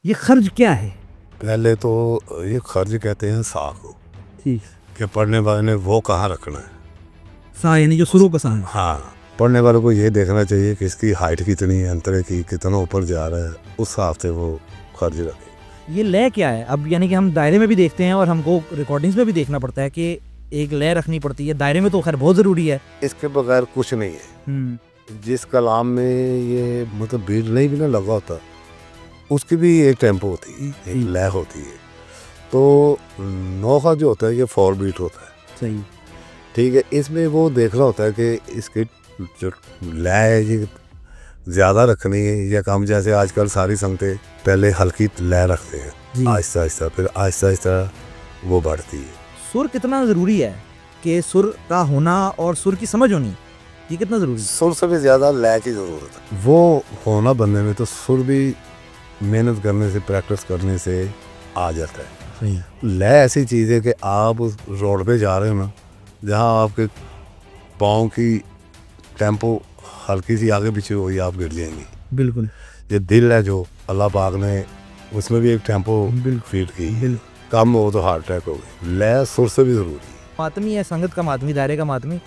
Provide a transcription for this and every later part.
ये खर्च क्या है? पहले तो ये खर्च कहते हैं सा को, ठीक। कि पढ़ने वाले ने वो कहाँ रखना है। सा यानी जो सुरों का सा है। हाँ, पढ़ने वाले को ये देखना चाहिए कि इसकी हाइट कितनी है, अंतरे की कितना ऊपर जा रहा है, उस हिसाब से वो खर्च रखे। ये लय क्या है? अब यानी कि हम दायरे में भी देखते हैं और हमको रिकॉर्डिंग्स में भी देखना पड़ता है कि एक लय रखनी पड़ती है। दायरे में तो खैर बहुत ज़रूरी है। इसके बगैर कुछ नहीं है। जिस कलाम में ये मतलब बीट नहीं भी ना लगा होता, उसकी भी एक टेम्पो होती है, एक लय होती है। तो नौखा जो होता है ये 4 बीट होता है। सही। ठीक है, इसमें वो देखना होता है कि इसकी जो लय है ये ज़्यादा रखनी है या कम। जैसे आजकल सारी संगतें पहले हल्की लय रखते हैं, आहिस्ता आहिस्ता, फिर आहिस्ता आहिस्ता वो बढ़ती है। सुर कितना ज़रूरी है कि सुर का होना और सुर की समझ होनी, ये कितना ज़रूरी है? सुर से भी ज़्यादा लय की ज़रूरत है। वो होना बनने में तो सुर भी मेहनत करने से, प्रैक्टिस करने से आ जाता है। सही। लय ऐसी चीज़ है कि आप उस रोड पे जा रहे हो ना, जहाँ आपके पाँव की टेम्पो हल्की सी आगे पीछे हुई, आप गिर जाएंगे। बिल्कुल। ये दिल है जो अल्लाह पाक ने, उसमें भी एक टेम्पो फीड की, कम हो तो हार्ट अटैक हो गई। लय सुर से भी ज़रूरी है। मातमी है, संगत का मातमी, दायरे का मातमी,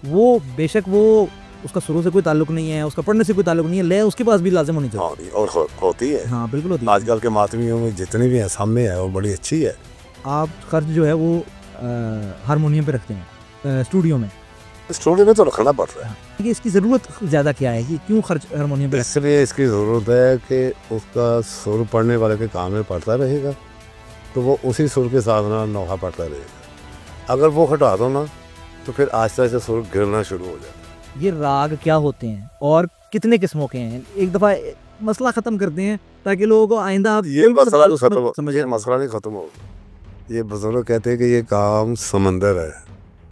वो बेशक वो उसका सुरों से कोई ताल्लुक नहीं है, उसका पढ़ने से कोई ताल्लुक नहीं है, लय उसके पास भी लाजिम होनी चाहिए। और होती है। हाँ बिल्कुल होती है। आजकल के मातमियों में जितने भी हैं सब में है और बड़ी अच्छी है। आप खर्च जो है वो हारमोनियम पे रखते हैं स्टूडियो में? स्टूडियो में तो रखना पड़ रहा है। कि इसकी ज़रूरत ज़्यादा क्या है कि क्यों खर्च हारमोनियम पे? इसलिए इसकी ज़रूरत है कि उसका सुर पढ़ने वाले के कान में पड़ता रहेगा, तो वो उसी सुर के साथ ना नौखा पड़ता रहेगा। अगर वो हटा दो ना तो फिर आहिस्ता आहिस्ता सुर गिरना शुरू हो जाता है। ये राग क्या होते हैं और कितने किस्मों के हैं? एक दफ़ा मसला ख़त्म करते हैं ताकि लोगों को आइंदा ये मसला तो खत्म, समझिए मसला नहीं ख़त्म हो। ये बुजुर्ग कहते हैं कि ये काम समंदर है,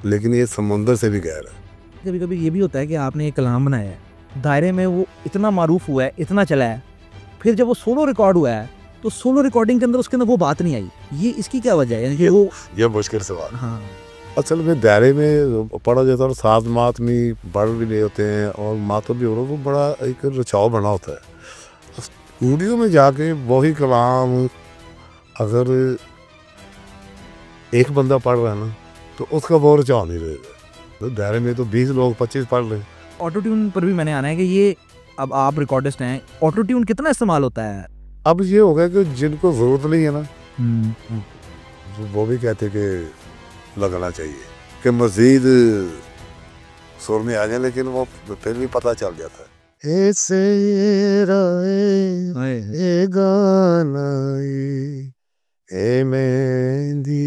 लेकिन ये समुंदर से भी गहरा है। कभी कभी ये भी होता है कि आपने एक कलाम बनाया है, दायरे में वो इतना मारूफ हुआ है, इतना चला है, फिर जब वो सोलो रिकॉर्ड हुआ है तो सोलो रिकॉर्डिंग के अंदर उसके अंदर वो बात नहीं आई। ये इसकी क्या वजह है? ये मुश्किल सवाल। हाँ, असल में दायरे में पढ़ा जाता है और साथ मातमी बढ़ भी नहीं होते हैं और मातम भी हो रहा है, वो बड़ा एक रचाव बना होता है। स्टूडियो में जाके वही कलाम अगर एक बंदा पढ़ रहा है ना तो उसका वो रचाव नहीं रहेगा। तो दायरे में तो 20 लोग 25 पढ़ रहे हैं। ऑटो ट्यून पर भी मैंने आना है कि ये, अब आप रिकॉर्डिस्ट हैं, ऑटो ट्यून कितना इस्तेमाल होता है? अब ये हो गया कि जिनको ज़रूरत नहीं है ना, वो भी कहते कि लगना चाहिए कि मज़ीद सुर में आ जाए, लेकिन वो फिर भी पता चल जाता है। ऐसे राय गाना ए मेहंदी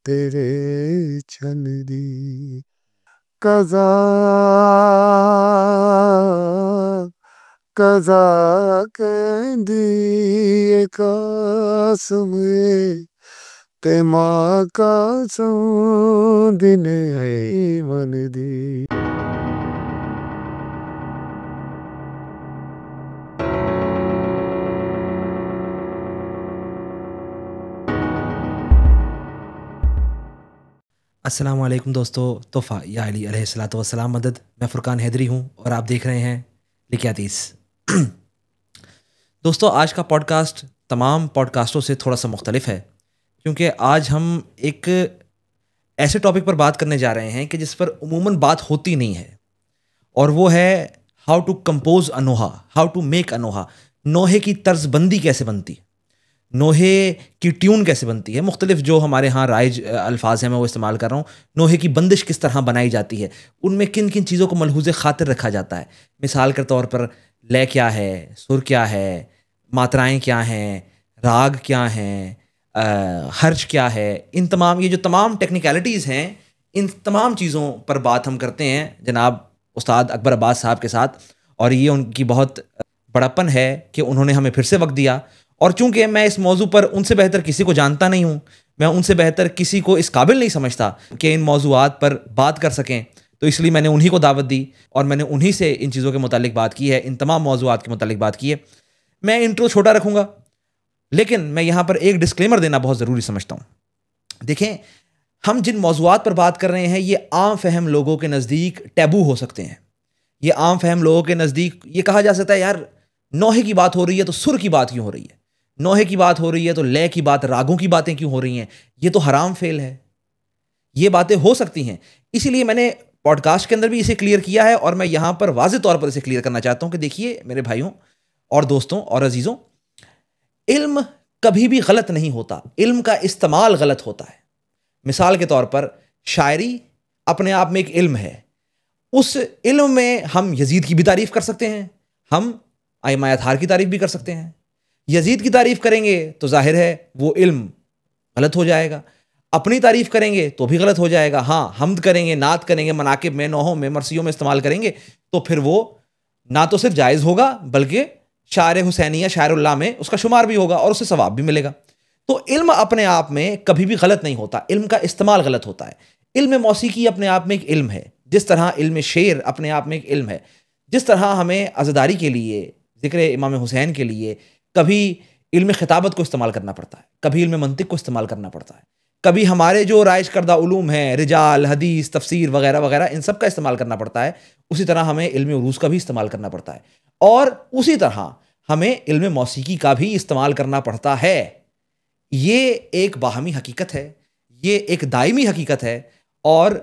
तेरे छन दी कज़ा कज़ा कहंदी कासम ते मां कासम दिन है मन दी। अस्सलाम वालेकुम दोस्तों, तोहफ़ा या अली अलैहिस्सलातु वस्सलाम मदद। मैं फ़ुरकान हैदरी हूँ और आप देख रहे हैं लिक्यातीस। दोस्तों, आज का पॉडकास्ट तमाम पॉडकास्टों से थोड़ा सा मुख्तलिफ है, क्योंकि आज हम एक ऐसे टॉपिक पर बात करने जा रहे हैं कि जिस पर उमूमन बात होती नहीं है, और वो है how to compose a noha, how to make a noha. नोहे की तर्जबंदी कैसे बनती है, नोहे की ट्यून कैसे बनती है, मुख्तलिफ जो हमारे यहाँ राइज अल्फाज हैं मैं वो इस्तेमाल कर रहा हूँ। नोहे की बंदिश किस तरह बनाई जाती है, उनमें किन किन चीज़ों को मलहूज़ खातिर रखा जाता है। मिसाल के तौर पर लय क्या है, सुर क्या है, मात्राएं क्या हैं, राग क्या हैं, हर्ज क्या है, इन तमाम ये जो तमाम टेक्निकलिटीज़ हैं, इन तमाम चीज़ों पर बात हम करते हैं जनाब उस्ताद अकबर अब्बास साहब के साथ। और ये उनकी बहुत बड़प्पन है कि उन्होंने हमें फिर से वक्त दिया, और चूंकि मैं इस मौजू पर उनसे बेहतर किसी को जानता नहीं हूँ, मैं उनसे बेहतर किसी को इस काबिल नहीं समझता कि इन मौजूआत पर बात कर सकें, तो इसलिए मैंने उन्हीं को दावत दी और मैंने उन्हीं से इन चीज़ों के मुतालिक बात की है, इन तमाम मौजूआत के मुतालिक बात की है। मैं इंट्रो छोटा रखूँगा, लेकिन मैं यहाँ पर एक डिस्क्लेमर देना बहुत ज़रूरी समझता हूँ। देखें, हम जिन मौजूआत पर बात कर रहे हैं ये आम फहम लोगों के नज़दीक टैबू हो सकते हैं। ये आम फहम लोगों के नज़दीक ये कहा जा सकता है, यार नौहे की बात हो रही है तो सुर की बात क्यों हो रही है, नौहे की बात हो रही है तो लय की बात, रागों की बातें क्यों हो रही हैं, ये तो हराम फेल है। ये बातें हो सकती हैं, इसीलिए मैंने पॉडकास्ट के अंदर भी इसे क्लियर किया है और मैं यहां पर वाज़ेह तौर पर इसे क्लियर करना चाहता हूं कि देखिए मेरे भाइयों और दोस्तों और अजीज़ों, इल्म कभी भी गलत नहीं होता, इल्म का इस्तेमाल गलत होता है। मिसाल के तौर पर शायरी अपने आप में एक इल्म है, उस इल्म में हम यजीद की भी तारीफ कर सकते हैं, हम आइमा अतहार की तारीफ भी कर सकते हैं। यजीद की तारीफ करेंगे तो जाहिर है वो इल्म गलत हो जाएगा, अपनी तारीफ करेंगे तो भी गलत हो जाएगा। हाँ, हमद करेंगे, नात करेंगे, मनाकिब में, नौहों में, मरसियों में इस्तेमाल करेंगे तो फिर वो ना तो सिर्फ जायज़ होगा बल्कि शायर हुसैनिया, शायरुल्लाह में उसका शुमार भी होगा और उससे सवाब भी मिलेगा। तो इल्म अपने आप में कभी भी गलत नहीं होता, इल्म का इस्तेमाल गलत होता है। इल्म मौसीकी अपने आप में एक इल्म है, जिस तरह इल्म शेर अपने आप में एक इल्म है। जिस तरह हमें अज़दारी के लिए, ज़िक्र इमाम हुसैन के लिए कभी इल्म खिताबत को इस्तेमाल करना पड़ता है, कभी इल्म मंतिक को इस्तेमाल करना पड़ता है, कभी हमारे जो राइज करदा उलूम हैं, रिजाल, हदीस, तफसीर वगैरह वगैरह, इन सब का इस्तेमाल करना पड़ता है। उसी तरह हमें इल्म उरूज का भी इस्तेमाल करना पड़ता है और उसी तरह हमें इल्म मौसीकी का भी इस्तेमाल करना पड़ता है। ये एक बाहमी हकीकत है, ये एक दायमी हकीकत है और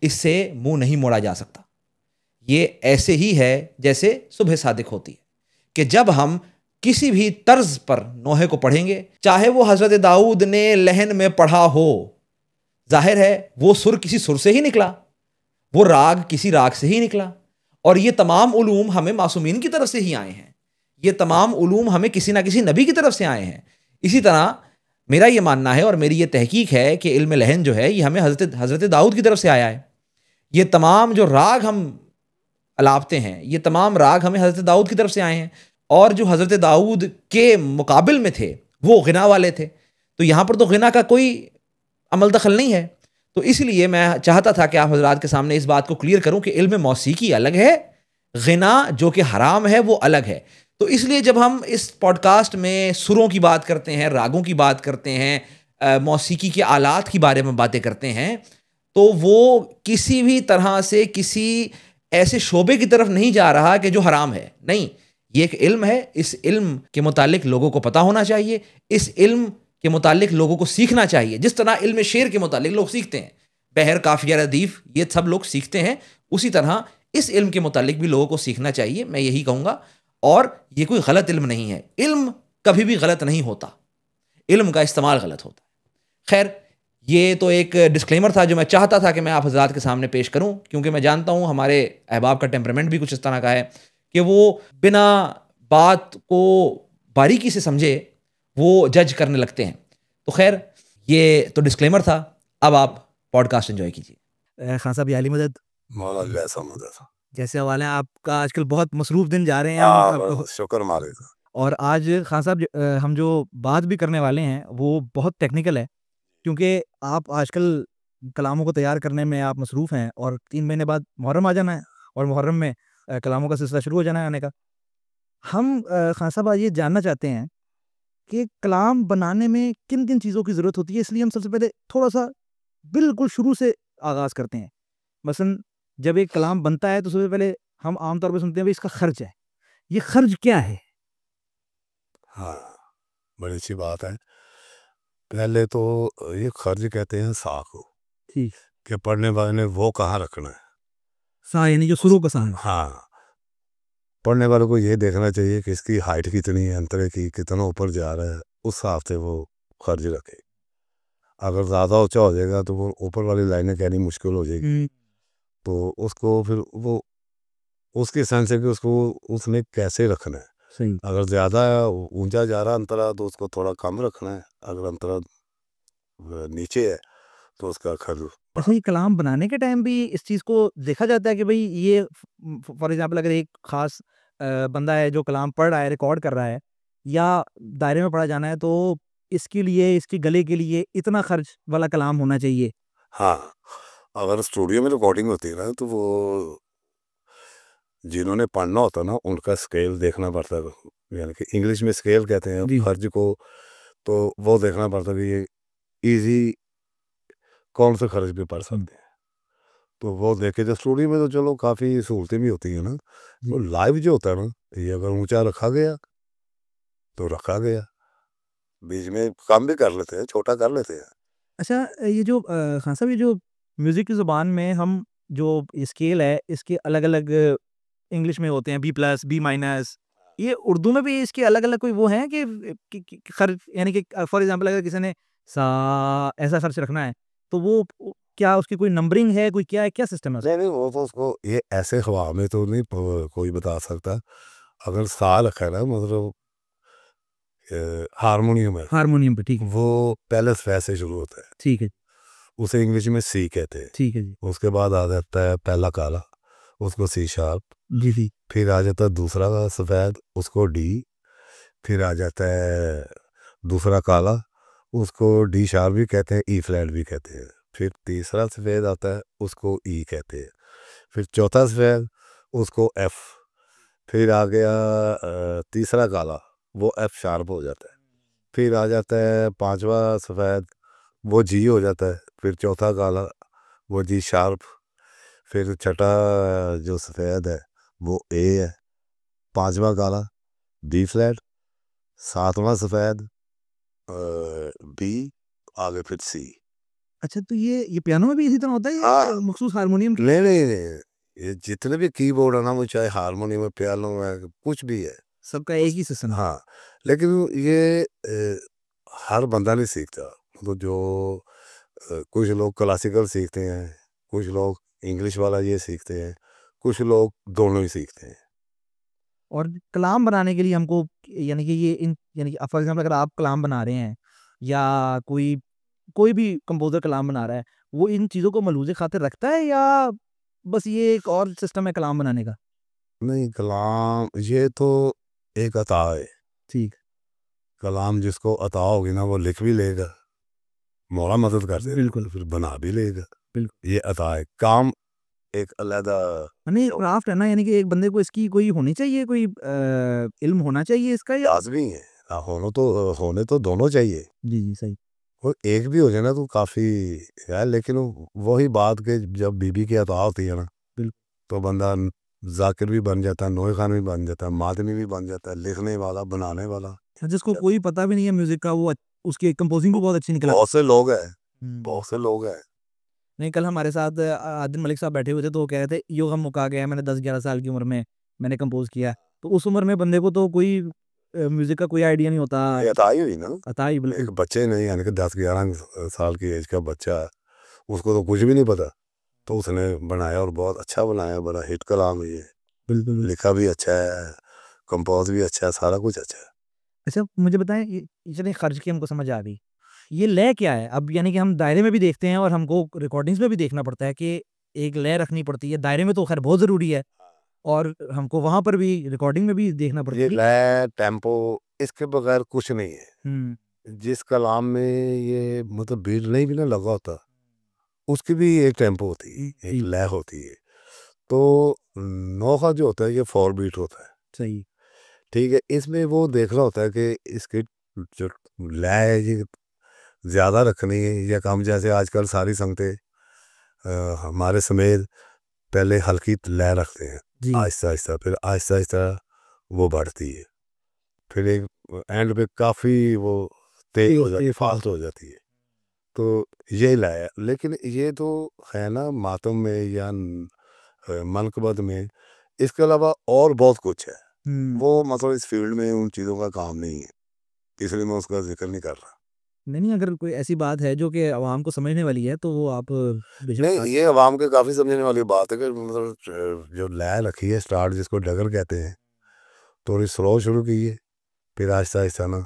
इससे मुंह नहीं मोड़ा जा सकता। ये ऐसे ही है जैसे सुबह सादिक होती है कि जब हम किसी भी तर्ज पर नोहे को पढ़ेंगे, चाहे वो हज़रत दाऊद ने लहन में पढ़ा हो, जाहिर है वो सुर किसी सुर से ही निकला, वो राग किसी राग से ही निकला। और ये तमाम उलूम हमें मासूमीन की तरफ से ही आए हैं, ये तमाम उलूम हमें किसी ना किसी नबी की तरफ से आए हैं। इसी तरह मेरा ये मानना है और मेरी ये तहकीक है कि इल्म लहन जो है ये हमें हज़रत दाऊद की तरफ से आया है। ये तमाम जो राग हम अलापते हैं, ये तमाम राग हमें हज़रत दाऊद की तरफ से आए हैं और जो हज़रत दाऊद के मुकाबिल में थे वो गिना वाले थे। तो यहाँ पर तो गिना का कोई अमल दखल नहीं है। तो इसलिए मैं चाहता था कि आप हज़रात के सामने इस बात को क्लियर करूँ कि इल्म मौसीकी अलग है, गिना जो कि हराम है वो अलग है। तो इसलिए जब हम इस पॉडकास्ट में सुरों की बात करते हैं, रागों की बात करते हैं, मौसीकी के आलात के बारे में बातें करते हैं, तो वो किसी भी तरह से किसी ऐसे शोबे की तरफ नहीं जा रहा कि जो हराम है। नहीं, ये एक इल्म है, इस इल्म के मुतालिक लोगों को पता होना चाहिए, इस इल्म के मुतालिक लोगों को सीखना चाहिए। जिस तरह इल्म शेर के मुतालिक लोग सीखते हैं, बहर, काफिया, रदीफ, ये सब लोग सीखते हैं, उसी तरह इस इल्म के मुतालिक भी लोगों को सीखना चाहिए, मैं यही कहूँगा। और ये कोई गलत इल्म नहीं है, इल्म कभी भी गलत नहीं होता, इल्म का इस्तेमाल गलत होता है। खैर, ये तो एक डिस्क्लेमर था जो मैं चाहता था कि मैं आप हज़रात के सामने पेश करूं, क्योंकि मैं जानता हूं हमारे अहबाब का टेम्परामेंट भी कुछ इस तरह का है कि वो बिना बात को बारीकी से समझे वो जज करने लगते हैं। तो खैर, ये तो डिस्क्लेमर था, अब आप पॉडकास्ट एंजॉय कीजिए। खान साहब, याली मदद, मौला जैसा मदद, जैसे हवाले हैं आपका, आजकल बहुत मसरूफ दिन जा रहे हैं शुक्र मारे। और आज खान साहब हम जो बात भी करने वाले हैं वो बहुत टेक्निकल है, क्योंकि आप आजकल कलामों को तैयार करने में आप मसरूफ़ हैं और 3 महीने बाद मुहर्रम आ जाना है और मुहर्रम में कलामों का सिलसिला शुरू हो जाना है आने का। हम खान साहब आज ये जानना चाहते हैं कि कलाम बनाने में किन किन चीज़ों की ज़रूरत होती है, इसलिए हम सबसे पहले थोड़ा सा बिल्कुल शुरू से आगाज़ करते हैं। मसलन जब एक कलाम बनता है तो सबसे पहले हम आमतौर पर सुनते हैं भाई इसका खर्च है, ये खर्च क्या है? हाँ, बड़ी अच्छी बात है। पहले तो ये खर्च कहते हैं सा को, ठीक, कि पढ़ने वाले ने वो कहाँ रखना है। सा यानी जो शुरू का सा है। हाँ, पढ़ने वालों को ये देखना चाहिए कि इसकी हाइट कितनी है, अंतरे की कितना ऊपर जा रहा है, उस हिसाब से वो खर्च रखे। अगर ज़्यादा ऊंचा हो जाएगा तो वो ऊपर वाली लाइनें कहनी मुश्किल हो जाएगी। तो उसको फिर वो उसके सेंस है कि उसको उसने कैसे रखना है। सही। अगर ज़्यादा ऊंचा जा रहा अंतरा तो उसको थोड़ा कम रखना है, अगर अंतरा नीचे है तो उसका खर्च। अच्छा, ये कलाम बनाने के टाइम भी इस चीज़ को देखा जाता है कि भाई ये फॉर एग्जांपल अगर एक ख़ास बंदा है जो कलाम पढ़ रहा है, रिकॉर्ड कर रहा है या दायरे में पढ़ा जाना है, तो इसके लिए, इसके गले के लिए इतना खर्च वाला कलाम होना चाहिए। हाँ, अगर स्टूडियो में रिकॉर्डिंग होती है ना तो वो जिन्होंने पढ़ना होता है ना उनका स्केल देखना पड़ता है, यानी कि इंग्लिश में स्केल कहते हैं खर्च को। तो वो देखना पड़ता है कि ये इजी कौन से खर्च भी पढ़ सकते हैं। तो वो देखे जो स्टूडियो में तो चलो काफ़ी सहूलतें भी होती हैं ना, तो लाइव जो होता है ना ये अगर ऊंचा रखा गया तो रखा गया, बीच में कम भी कर लेते हैं, छोटा कर लेते हैं। अच्छा, ये जो खान साहब, ये जो म्यूज़िक की ज़ुबान में हम जो स्केल है, इसके अलग-अलग इंग्लिश में होते हैं, बी प्लस, बी माइनस, ये उर्दू में भी इसके अलग-अलग कोई वो हैं कि खर यानी कि फॉर एग्ज़ाम्पल अगर किसी ने सा ऐसा सर्च रखना है, तो वो क्या उसकी कोई नंबरिंग है, कोई क्या है, क्या सिस्टम है उसका? नहीं नहीं, वो तो उसको ये ऐसे हवा में तो नहीं कोई बता सकता। अगर सा रखा है ना, मतलब हारमोनियम है, हारमोनियम पे, ठीक है, वो पहले स्वर से शुरू होता है, ठीक है, उसे इंग्लिश में सी कहते हैं। ठीक है जी। उसके बाद आ जाता है पहला काला, उसको सी शार्प। जी, जी। फिर आ जाता है दूसरा सफ़ेद, उसको डी। फिर आ जाता है दूसरा काला, उसको डी शार्प भी कहते हैं, ई फ्लैट भी कहते हैं। फिर तीसरा सफ़ेद आता है, उसको ई कहते हैं। फिर चौथा सफ़ेद, उसको एफ। फिर आ गया तीसरा काला, वो एफ शार्प हो जाता है। फिर आ जाता है पांचवा सफ़ेद, वो जी हो जाता है। फिर चौथा काला, वो जी शार्प। फिर छठा जो सफ़ेद है वो ए है। पांचवा काला बी फ्लैट। सातवां सफ़ेद बी, आगे फिर सी। अच्छा, तो ये पियानो में भी इसी तरह होता है हाँ। या मखसूस हारमोनियम की? नहीं नहीं नहीं, ये जितने भी कीबोर्ड है ना, वो चाहे हारमोनियम है, पियानो है, कुछ भी है। सबका एक ही सिस्टम है? हाँ, लेकिन ये हर बंदा नहीं सीखता। तो जो कुछ लोग क्लासिकल सीखते हैं, कुछ लोग इंग्लिश वाला ये सीखते हैं, कुछ लोग दोनों ही सीखते हैं। और कलाम बनाने के लिए हमको यानी कि ये इन यानी कि फॉर एग्ज़ाम्पल अगर आप कलाम बना रहे हैं या कोई कोई भी कंपोज़र कलाम बना रहा है, वो इन चीज़ों को मलूज़े खातिर रखता है या बस ये एक और सिस्टम है कलाम बनाने का? नहीं, कलाम ये तो एक अता है। ठीक, कलाम जिसको अता होगी ना, वो लिख भी लेगा, मौला मदद कर देगा, बिल्कुल, तो फिर बना भी लेगा। बिल्कुल। ये अता है। काम एक अलहदा यानी क्राफ्ट है ना, यानी कि एक बंदे को इसकी कोई होनी चाहिए, कोई इल्म होना चाहिए इसका या लाज़मी है। होने तो दोनों चाहिए। जी, जी, सही। वो एक भी हो जाए ना तो काफ़ी है, लेकिन वही बात के जब बीबी की अता होती है ना, बिल्कुल। तो बंदा ज़ाकिर भी बन जाता है, नोए खान भी बन जाता है, मादनी भी बन जाता है, लिखने वाला, बनाने वाला। जिसको कोई पता भी नहीं है म्यूज़िक का, वो उसकी कंपोज़िंग भी बहुत अच्छी निकल आती बहुत से लोग हैं, है। बहुत से लोग हैं। नहीं, कल हमारे साथ आदिल मलिक साहब बैठे हुए थे, तो वो कह रहे थे, "यो गम मुका गया है, मैंने 10-11 साल की उम्र में मैंने कंपोज़ किया है।" तो उस उम्र में बंदे को तो कोई म्यूज़िक का कोई आइडिया नहीं होता। ये अता ही हुई ना, अता ही एक बिल्कुल, बच्चे नहीं, यानी कि 10-11 साल की एज का बच्चा है, उसको तो कुछ भी नहीं पता, तो उसने बनाया और बहुत अच्छा बनाया, बड़ा हिट कलाम है ये। बिल्कुल, बिल्कुल। लिखा भी अच्छा है, कंपोज़ भी अच्छा है, सारा कुछ अच्छा है। अच्छा, मुझे बताएँ, ये चलिए खर्च की हमको समझ आ गई। ये लय क्या है? अब यानी कि हम दायरे में भी देखते हैं और हमको रिकॉर्डिंग्स में भी देखना पड़ता है कि एक लय रखनी पड़ती है। दायरे में तो खैर बहुत ज़रूरी है और हमको वहाँ पर भी रिकॉर्डिंग में भी देखना पड़ता ये है। लय, टेम्पो, इसके बगैर कुछ नहीं है। हुँ, जिस कलाम में ये मतलब बीट नहीं भी ना लगा होता, उसकी भी एक टेम्पो होती है, एक जी, लय होती है। तो नौखा जो होता है ये 4 बीट होता है, सही। ठीक है? इसमें वो देखना होता है कि इसकी जो लय है ये ज़्यादा रखनी है या कम। जैसे आजकल सारी संगतें हमारे समेत पहले हल्की लय रखते हैं, जी, आहिस्ता-आहिस्ता, फिर आहिस्ता-आहिस्ता वो बढ़ती है। फिर एक एंड पे काफ़ी वो तेज़ हो जाती है, फास्ट हो जाती है। तो यही लाया, लेकिन ये तो है ना मातम में या मनक़बत में, इसके अलावा और बहुत कुछ है। हुँ। वो मतलब इस फ़ील्ड में उन चीज़ों का काम नहीं है, इसलिए मैं उसका ज़िक्र नहीं कर रहा। नहीं, नहीं, अगर कोई ऐसी बात है जो कि अवाम को समझने वाली है, तो वो आप बेशक नहीं, बता ये अवाम के काफ़ी समझने वाली बात है कि मतलब जो लय रखी है स्टार्ट, जिसको डगर कहते हैं, थोड़ी स्लो शुरू की है, फिर आहिस्ता-आहिस्ता ना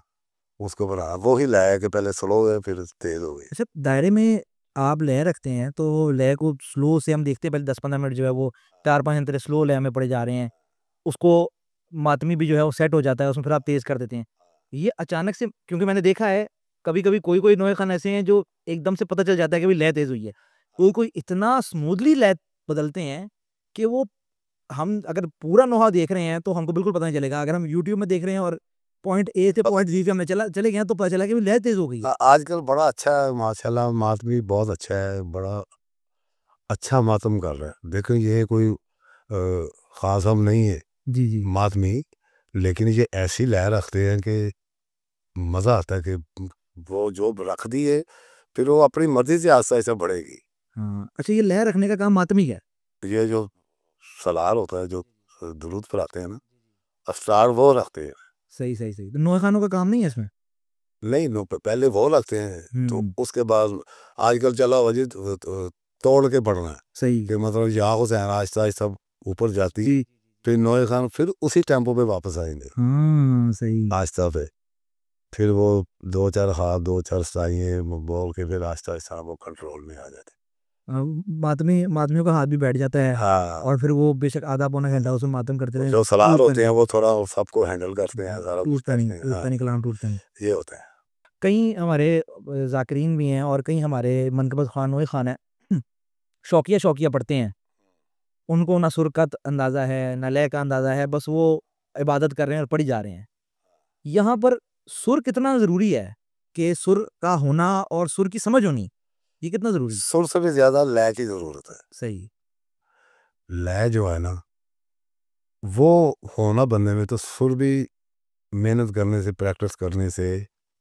उसको बढ़ाना। वो ही लय है कि पहले स्लो है, फिर तेज़ हो गई। अच्छा, दायरे में आप लय रखते हैं, तो लय को स्लो से हम देखते हैं, पहले 10-15 मिनट जो है वो 4-5 अंतरे स्लो लय में पड़े जा रहे हैं। उसको मातमी भी जो है वो सेट हो जाता है, उसमें फिर आप तेज़ कर देते हैं। ये अचानक से, क्योंकि मैंने देखा है, कभी-कभी कोई-कोई नोए ख़ान ऐसे हैं जो एकदम से पता चल जाता है कि भई लय तेज़ हुई है। कोई-कोई इतना स्मूथली लय बदलते हैं कि वो हम अगर पूरा नोहा देख रहे हैं, तो हमको बिल्कुल पता नहीं चलेगा। अगर हम यूट्यूब में देख रहे हैं और पॉइंट ए से पॉइंट बी पे हमने चले गए हैं, तो पता चला कि भई लय तेज़ हो गई है। आजकल बड़ा अच्छा है माशाल्लाह, मातमी बहुत अच्छा है, बड़ा अच्छा मातम कर रहा है। देखो ये कोई ख़ास हम नहीं है जी, जी। मातमी, लेकिन ये ऐसी लय रखते हैं कि मज़ा आता है कि वो जो रख दी है फिर वो अपनी मर्जी से आहिस्ता आहिस्ता बढ़ेगी। हाँ, अच्छा ये लय रखने का काम मातमी का है। ये जो सलार होता है जो दुरूद पर आते हैं ना, असरार वो रखते हैं। सही सही सही, तो नोए खानों का काम नहीं है इसमें। नहीं नो पहले वो रखते हैं तो हम्म, उसके बाद आजकल चला हुआ जी तोड़ के पढ़ना है सही कि मतलब यहाँ से आहिस्ता आहिस्ता ऊपर जाती, जी, फिर नोए खान फिर उसी टेम्पो पे वापस आएंगे हाँ सही। आहिस्ता पे, फिर वो दो चार हाथ दो चार साइए बोल के फिर आहिस्ता आहिस्ता वो कंट्रोल में आ जाते। मातमियों का हाथ भी बैठ जाता है हाँ, और फिर वो बेशक आधा पौना घंटा उसमें मातम करते रहे, जो सलार टूटता होते हैं नहीं, वो थोड़ा सबको हैंडल करते हैं, सारा कुछ टूटता नहीं, करते हैं। हाँ, कलाम टूटता नहीं। ये होता है। कई हमारे जाकिरीन भी हैं और कई हमारे मनकबत खान वही खान है शौकिया शौकिया पढ़ते हैं, उनको ना सुर का अंदाज़ा है ना लय का अंदाज़ा है, बस वो इबादत कर रहे हैं और पढ़ी जा रहे हैं। यहाँ पर सुर कितना ज़रूरी है कि सुर का होना और सुर की समझ होनी, ये कितना ज़रूरी है? सुर से भी ज्यादा लय की जरूरत है। सही। लय जो है ना वो होना बनने में तो सुर भी मेहनत करने से प्रैक्टिस करने से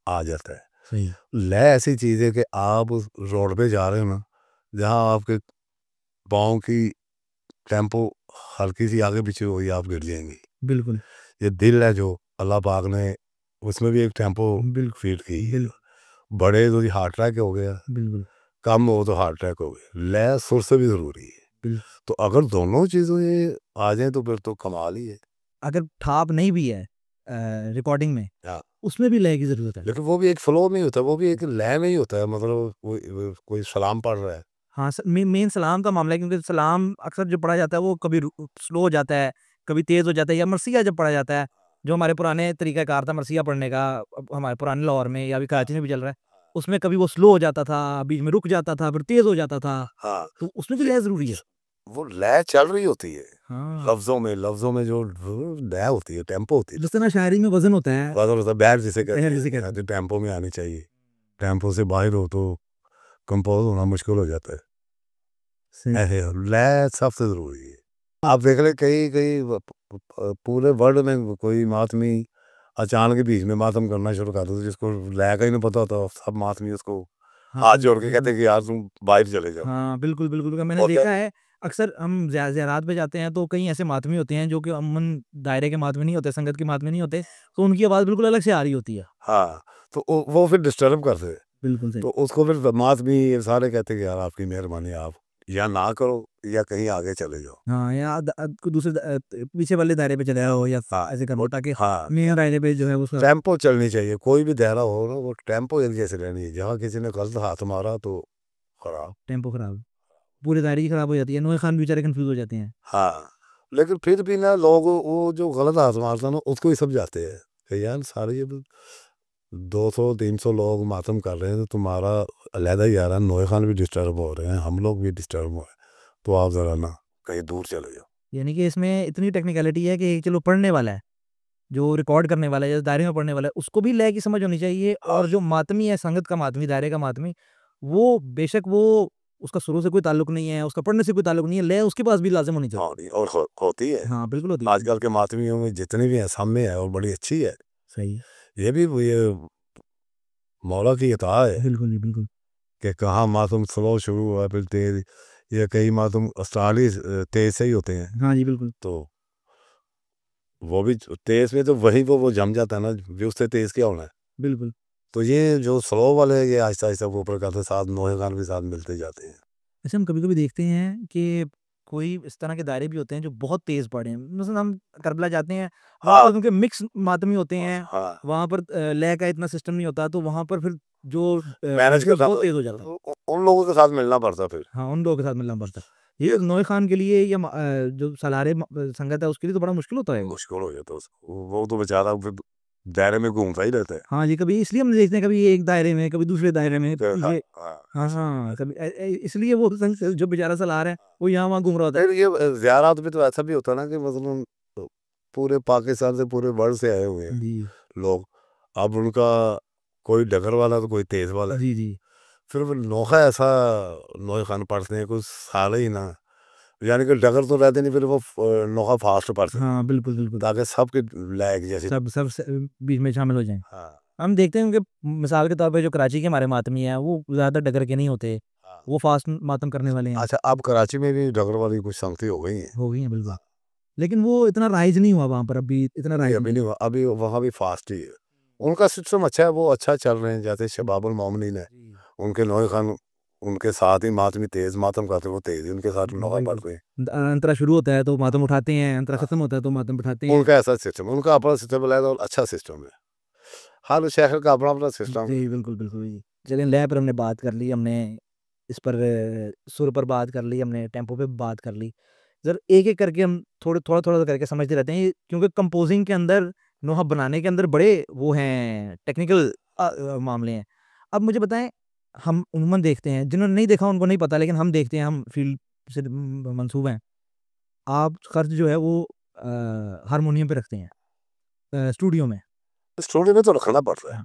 आ जाता है। सही। लय ऐसी चीज़ है कि आप उस रोड पे जा रहे हो ना, जहाँ आपके पाँव की टेम्पो हल्की सी आगे पीछे हुई आप गिर जाएंगी। बिल्कुल ये दिल है जो अल्लाह पाक ने उसमें भी एक टेम्पो बिल्कुल फीड की है। बिल्कुल बड़े तो जी हार्ट अटैक हो गया, बिल्कुल कम हो तो हार्ट अटैक हो गया, लय सुर से भी ज़रूरी है। बिल्कुल। तो अगर दोनों चीज़ों ये आ जाएँ तो फिर तो कमाल ही है। अगर ठाप नहीं भी है रिकॉर्डिंग में, हाँ, उसमें भी लय की ज़रूरत है। लेकिन वो भी एक फ्लो में ही होता है, वो भी एक लय में ही होता है, मतलब कोई सलाम पढ़ रहा है। हाँ, मेन सलाम का मामला है क्योंकि सलाम अक्सर जो पढ़ा जाता है वो कभी स्लो हो जाता है, कभी तेज़ हो जाता है, या मरसिया जब पढ़ा जाता है, जो हमारे पुराने तरीक़ाकार था मरसिया पढ़ने का, हमारे पुराने लाहौर में या अभी कराची में भी चल रहा है, उसमें कभी वो स्लो हो जाता था, बीच में रुक जाता था, फिर तेज़ हो जाता था, हाँ, तो उसमें भी लय ज़रूरी है। वो लय चल रही होती है। हाँ, लफ्ज़ों में जो लय होती है, टेम्पो होती है। जिस तरह शायरी में वज़न होता है, ज़्यादा होता है बैर जिसे कहते लहर हैं, जिसे कहते हैं। कहते हैं टेम्पो में आनी चाहिए। टेम्पो से बाहर हो तो कंपोज़ होना मुश्किल हो जाता है। सही। ऐसे लय सबसे ज़रूरी है। आप देख लें कई कई पूरे वर्ल्ड में कोई मातमी अचानक ही बीच में मातम करना शुरू कर दो, जिसको लय का ही नहीं पता होता, सब मातमी उसको हाँ, हाथ जोड़ के कहते बिल्कुल। हैं कि यार तुम बाहर चले जाओ। हाँ, बिल्कुल, बिल्कुल, बिल्कुल, मैंने होता है। देखा है, अक्सर हम ज़ियारात पे जाते हैं तो कई ऐसे मातमी होते हैं जो कि अमूमन दायरे के मातमी नहीं होते, संगत के मातमी नहीं होते, तो उनकी आवाज़ बिल्कुल अलग से आ रही होती है। हाँ, तो वो फिर डिस्टर्ब करते हैं। बिल्कुल सही। तो उसको फिर मातमी ये सारे कहते हैं कि यार आपकी मेहरबानी, आप या ना करो या कहीं आगे चले जाओ। हाँ, या कोई दूसरे पीछे वाले दायरे पे चले जाओ या हाँ, ऐसे कर वो लो ताकि हाँ, मेन दायरे पे जो है उसका टेम्पो चलनी चाहिए, कोई भी दायरा हो ना वो टेम्पो एक जैसे रहनी है। जहाँ किसी ने गलत हाथ मारा तो खराब। टेम्पो खराब, पूरी दायरे ही खराब हो जाती है, नूहे खान बेचारे कन्फ्यूज़ हो जाते हैं। हाँ, लेकिन फिर भी ना लोग वो जो गलत हाथ मारता है ना उसको ही समझाते हैं कि यार सारे ये 200-300 लोग मातम कर रहे हैं तो तुम्हारा अलहदा ही आ रहा है, नोए खान भी डिस्टर्ब हो रहे हैं, हम लोग भी डिस्टर्ब हो रहे हैं, तो आप ज़रा ना कहीं दूर चले जाओ। यानी कि इसमें इतनी टेक्निकलिटी है कि चलो पढ़ने वाला है, जो रिकॉर्ड करने वाला है या दायरे में पढ़ने वाला है, उसको भी लय की समझ होनी चाहिए, हाँ, और जो मातमी है, संगत का मातमी, दायरे का मातमी, वो बेशक वो उसका शुरू से कोई ताल्लुक नहीं है, उसका पढ़ने से कोई ताल्लुक नहीं है, लय उसके पास भी लाज़िम होनी चाहिए। हाँ, नहीं और होती है। हाँ, बिल्कुल होती है। आजकल के मातमियों में जितने भी हैं सब में है और बड़ी अच्छी है। सही है। ये भी ये मौला की अता है बिल्कुल जी, बिल्कुल। कि कहाँ मातम स्लो शुरू हुआ फिर तेज, या कई मातम अस्ताली तेज से ही होते हैं। हाँ जी, बिल्कुल। तो वो भी तेज में तो वही वो जम जाता है ना, भी उससे तेज क्या होना है। बिल्कुल। तो ये जो स्लो वाले ये आहिस्ता आहिस्ता वो ऊपर करते साथ नोहे खान के साथ मिलते जाते हैं। ऐसे हम कभी-कभी देखते हैं कि कोई इस तरह के दायरे भी होते हैं जो बहुत तेज़ पढ़े हैं। मसलन हम करबला जाते हैं, वहाँ हाँ, पर क्योंकि मिक्स मातमी होते हैं, हाँ, वहाँ पर लय का इतना सिस्टम नहीं होता, तो वहाँ पर फिर जो मैनेज मातमी करना बहुत तेज़ हो जाता है। उन लोगों के साथ मिलना पड़ता फिर। हाँ, उन लोगों के साथ मिलना पड़ता है। ये नोए खान के लिए या जो सालारे संगत है उसके लिए तो बड़ा मुश्किल होता है वो। मुश्किल हो जाता है उसको, वो तो बेचारा फिर दायरे में घूमता ही रहता है। हाँ जी, कभी इसलिए हम देखते हैं कभी एक दायरे में, कभी दूसरे दायरे में, तो हाँ, ये हाँ, हाँ, हाँ, कभी इसलिए वो जो बेचारा सालार है, वो यहाँ-वहाँ घूम रहा होता है। फिर ये ज़ियारात में तो ऐसा भी होता है ना कि मतलब पूरे पाकिस्तान से पूरे वर्ल्ड से आए हुए हैं जी। लोग। अब उनका कोई डगर वाला तो कोई तेज वाला है। जी, जी। फिर वो नोखा ऐसा नोए खान पढ़ते हैं कुछ साल ही ना, यानी कि डगर तो रहते नहीं, फिर वो नोहा फास्ट पड़ता है हाँ बिल्कुल बिल्कुल, ताकि सबके लैग जैसे। सब बीच में शामिल हो जाएं। हाँ हम देखते हैं कि मिसाल के तौर पे जो कराची के हमारे मातमी हैं वो ज़्यादा डगर के नहीं होते, हाँ। वो फास्ट मातम करने वाले हैं। अच्छा, अब कराची में भी डगर वाली कुछ संगति हो गई है। हो गई हैं बिल्कुल, लेकिन वो इतना राइज नहीं हुआ वहाँ पर, अभी इतना नहीं, राइज अभी नहीं नहीं हुआ, अभी वहाँ भी फास्ट ही है। उनका सिस्टम अच्छा है, वो अच्छा चल रहे हैं। जैसे शबाबुल मोमिनीन है, जी। उनके नौए खान उनके साथ ही मातमी तेज मातम करते, वो तेज ही उनके साथ नौका बिल्कुल। पढ़ते हैं। अंतरा शुरू होता है तो मातम उठाते हैं, अंतरा हाँ। खत्म होता है तो मातम उठाते हैं। उनका ऐसा सिस्टम, उनका अपना सिस्टम है और अच्छा सिस्टम है। हर शहर का अपना अपना सिस्टम। जी बिल्कुल बिल्कुल जी। चलिए लय पर हमने बात कर ली, हमने इस पर सुर पर बात कर ली, हमने टेम्पो पे बात कर ली। जर एक एक करके हम थोड़ा थोड़ा करके समझते रहते हैं, क्योंकि कंपोजिंग के अंदर, नोहा बनाने के अंदर बड़े वो हैं टेक्निकल मामले हैं। अब मुझे बताएं, हम उमूमन देखते हैं, जिन्होंने नहीं देखा उनको नहीं पता, लेकिन हम देखते हैं, हम फील्ड से मंसूब हैं। आप खर्च जो है वो हारमोनियम पे रखते हैं स्टूडियो में। स्टूडियो में तो रखना पड़ता है। हाँ।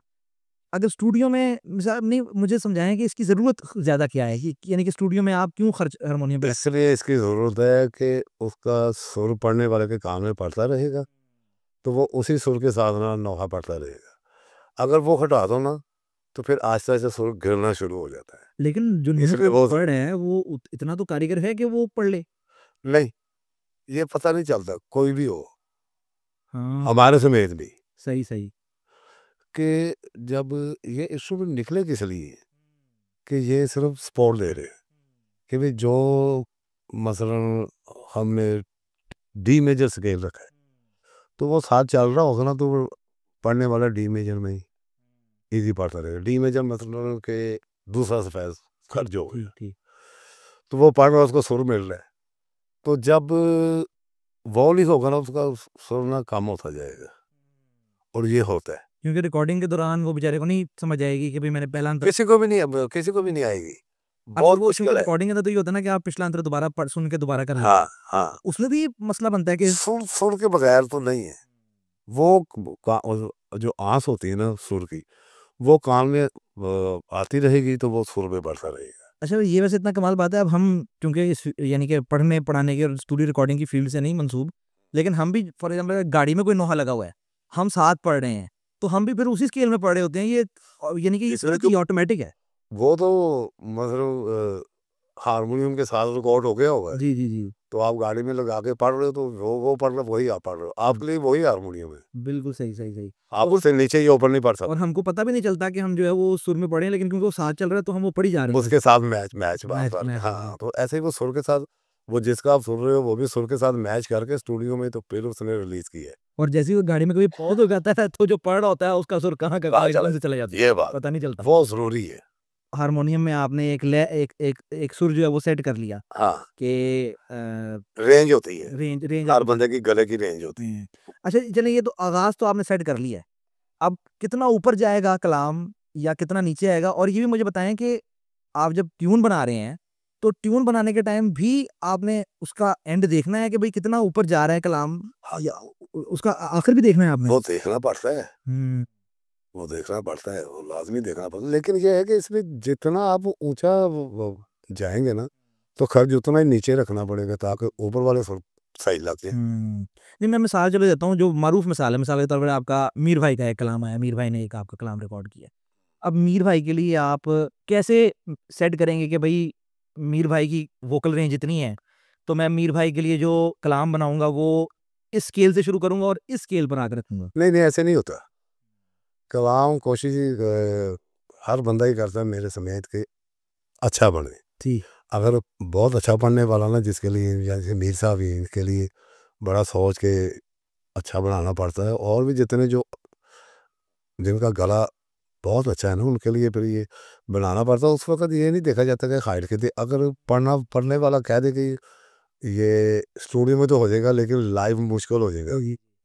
अगर स्टूडियो में मिसाल नहीं, मुझे समझाएं कि इसकी ज़रूरत ज़्यादा क्या है, कि यानी कि स्टूडियो में आप क्यों खर्च हारमोनियम पे रखते इसलिए इसकी ज़रूरत है कि उसका सुर पढ़ने वाले के कान में पड़ता रहेगा, तो वो उसी सुर के साथ ना नोहा पड़ता रहेगा। अगर वो हटा दो ना, तो फिर आहिस्ता आहिस्ता सुर गिरना शुरू हो जाता है। हैं? लेकिन जो नुह इसलिए पे वो पढ़ रहे हैं वो इतना तो कारीगर है कि वो पढ़ ले। नहीं, ये पता नहीं चलता, कोई भी हो, हाँ हमारे समेत भी, सही सही। कि जब ये इंस्ट्रूमेंट निकले किस लिए, कि ये सिर्फ सपोर्ट दे रहे हैं कि भाई जो मसलन हमने डी मेजर स्केल रखा है, तो वो साथ चल रहा होगा ना, तो वो पढ़ने वाला डी मेजर में ही इजी पढ़ता रहेगा। डी मेजर मतलब कि दूसरा सफेद खर्च हो गया, ठीक ठीक। तो वो पढ़ रहा है, उसको सुर मिल रहा है। तो जब वॉल ही होगा ना, उसका सुर ना कम होता जाएगा, और ये होता है। क्योंकि रिकॉर्डिंग के दौरान वो बेचारे को नहीं समझ आएगी कि भाई मैंने पहला अंतर, किसी को भी नहीं, किसी को भी नहीं आएगी, और बहुत वो क्योंकि मुश्किल है। रिकॉर्डिंग के अंदर तो ये होता है ना कि आप पिछला अंतर दोबारा सुन के दोबारा कर लेते हाँ हैं, हाँ, उसमें भी मसला बनता है कि सुर सुर के बगैर तो नहीं है। वो जो आंस होती है ना सुर की, वो कान में आती रहेगी, तो वो सुर में बढ़ता रहेगा। अच्छा ये वैसे इतना कमाल बात है। अब हम क्योंकि इस यानी कि पढ़ने पढ़ाने की और स्टूडियो रिकॉर्डिंग की फील्ड से नहीं मंसूब, लेकिन हम भी फॉर एग्जाम्पल गाड़ी में कोई नोहा लगा हुआ है, हम साथ पढ़ रहे हैं, तो हम भी फिर उसी स्केल में पढ़ रहे होते हैं। ये यानी कि इसलिए ये ऑटोमेटिक है। वो तो मतलब हारमोनियम के साथ रिकॉर्ड हो गया होगा, जी जी जी तो आप गाड़ी में लगा के पढ़ रहे हो, तो वो पढ़ रहे, वही आप पढ़ रहे हो, आपके लिए वही हारमोनियम है। बिल्कुल सही सही सही। आप तो उससे नीचे ये ऊपर नहीं पढ़ और सकते। हमको पता भी नहीं चलता कि हम जो है वो सुर में पढ़े हैं, लेकिन क्योंकि वो साथ चल रहा है तो हम वो पढ़ी जा रहे हैं। उसके साथ मैच मैच बात मैच कर रहे हैं। मैच कर रहे हाँ, हैं। तो ऐसे ही वो सुर के साथ, वो जिसका आप सुन रहे हो वो भी सुर के साथ मैच करके स्टूडियो में, तो फिर उसने रिलीज की है। और जैसे ही वो गाड़ी में कभी पॉज हो जाता है तो जो पढ़ रहा होता है उसका सुर कहाँ का कहाँ एकदम से चला जाता है, ये बात पता नहीं चलता। वो जरूरी है। हारमोनियम में आपने एक सुर जो है वो सेट कर लिया हाँ, कि रेंज होती है, रेंज रेंज हर आप। बंदे की गले की रेंज होती है। अच्छा चलिए, ये तो आगाज तो आपने सेट कर लिया है। अब कितना ऊपर जाएगा कलाम या कितना नीचे आएगा, और ये भी मुझे बताएं कि आप जब ट्यून बना रहे हैं तो ट्यून बनाने के टाइम भी आपने उसका एंड देखना है कि भाई कितना ऊपर जा रहा है कलाम, हाँ, या उसका आखिर भी देखना है आपने। वो देखना पड़ता है, हम्म। वो देखना पड़ता है, वो लाजमी देखना पड़ता है। लेकिन ये है कि इसमें जितना आप ऊंचा जाएंगे ना, तो खर्च उतना ही नीचे रखना पड़ेगा, ताकि ऊपर वाले सुर सही लगे। नहीं मैं मिसाल चलो देता हूँ, जो मारूफ मिसाल है, मिसाल के तौर पर आपका मीर भाई का एक कलाम आया, मीर भाई ने एक आपका कलाम रिकॉर्ड किया। अब मीर भाई के लिए आप कैसे सेट करेंगे कि भाई मीर भाई की वोकल रेंज इतनी है, तो मैं मीर भाई के लिए जो कलाम बनाऊंगा वो इस स्केल से शुरू करूंगा और इस स्केल पर आकर रखूंगा। नहीं नहीं, ऐसे नहीं होता। कलाम कोशिश हर बंदा ही करता है मेरे समेत के अच्छा बने। ठीक। अगर बहुत अच्छा पढ़ने वाला ना, जिसके लिए जैसे मीर साहब ही, इनके लिए बड़ा सोच के अच्छा बनाना पड़ता है। और भी जितने जो जिनका गला बहुत अच्छा है ना, उनके लिए फिर ये बनाना पड़ता है। उस वक्त ये नहीं देखा जाता कि हाइट कितनी, अगर पढ़ने वाला कह दे कि ये स्टूडियो में तो हो जाएगा, लेकिन लाइव मुश्किल हो जाएगा,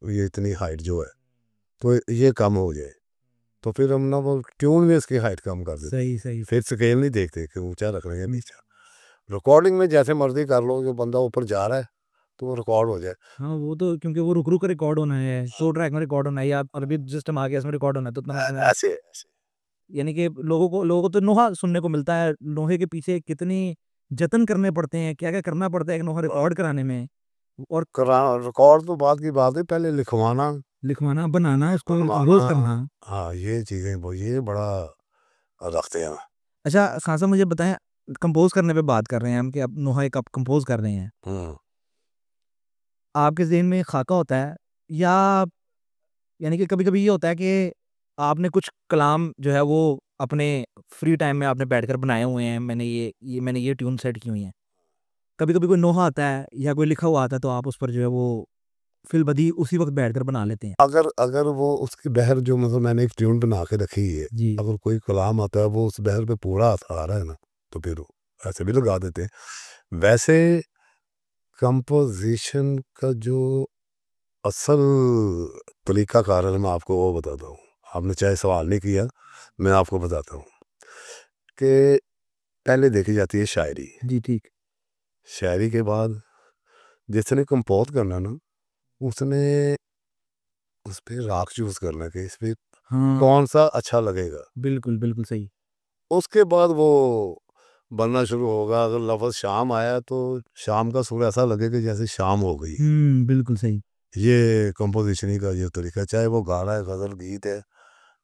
ये इतनी हाइट जो है, तो ये कम हो जाए, तो फिर हम ना वो ट्यून में इसकी हाइट कम कर देते। सही सही। फिर स्केल नहीं देखते कि ऊंचा रख रहे हैं नीचा। रिकॉर्डिंग में जैसे मर्जी कर लो, जो बंदा ऊपर जा रहा है तो वो रिकॉर्ड हो जाए। हाँ वो तो क्योंकि वो रुक रुक रिकॉर्ड होना है, 100 ट्रैक में रिकॉर्ड होना है, या अरबी सिस्टम आ गया इसमें रिकॉर्ड होना है, तो उतना ऐसे यानी कि लोगों को तो नोहा सुनने को मिलता है, नोहे के पीछे कितनी जतन करने पड़ते हैं, क्या क्या करना पड़ता है एक नोहा रिकॉर्ड कराने में, और रिकॉर्ड तो बात की बात है, पहले लिखवाना, लिखवाना, बनाना, उसको कंपोज बनवाना, करना। हाँ ये चीज़ें वो ये बड़ा रखते हैं। अच्छा खान साहब मुझे बताएं, कंपोज करने पे बात कर रहे हैं हम कि अब नोहा एक आप कंपोज कर रहे हैं, आपके ज़हन में खाका होता है, या यानी कि कभी कभी ये होता है कि आपने कुछ कलाम जो है वो अपने फ्री टाइम में आपने बैठकर बनाए हुए हैं, मैंने ये ट्यून सेट की हुई हैं, कभी कभी कोई नोहा आता है या कोई लिखा हुआ आता है तो आप उस पर जो है वो फिलबदी उसी वक्त बैठकर बना लेते हैं? अगर अगर वो उसकी बहर जो मतलब मैंने एक ट्यून बना के रखी है, जी अगर कोई कलाम आता है वो उस बहर पे पूरा आ रहा है ना, तो फिर वो ऐसे भी लगा देते हैं। वैसे कंपोजिशन का जो असल तरीकाकार है मैं आपको वो बताता हूँ। आपने चाहे सवाल नहीं किया, मैं आपको बताता हूँ कि पहले देखी जाती है शायरी। जी ठीक। शायरी के बाद जिसने कंपोज करना ना, उसने उस पे राग चूज करना कि इस पे हाँ कौन सा अच्छा लगेगा। बिल्कुल बिल्कुल सही। उसके बाद वो बनना शुरू होगा। अगर लफ्ज़ शाम आया तो शाम का सुर ऐसा लगे कि जैसे शाम हो गई। बिल्कुल सही। ये कंपोजिशन का ये तरीका, चाहे वो गाना है, गज़ल, गीत है,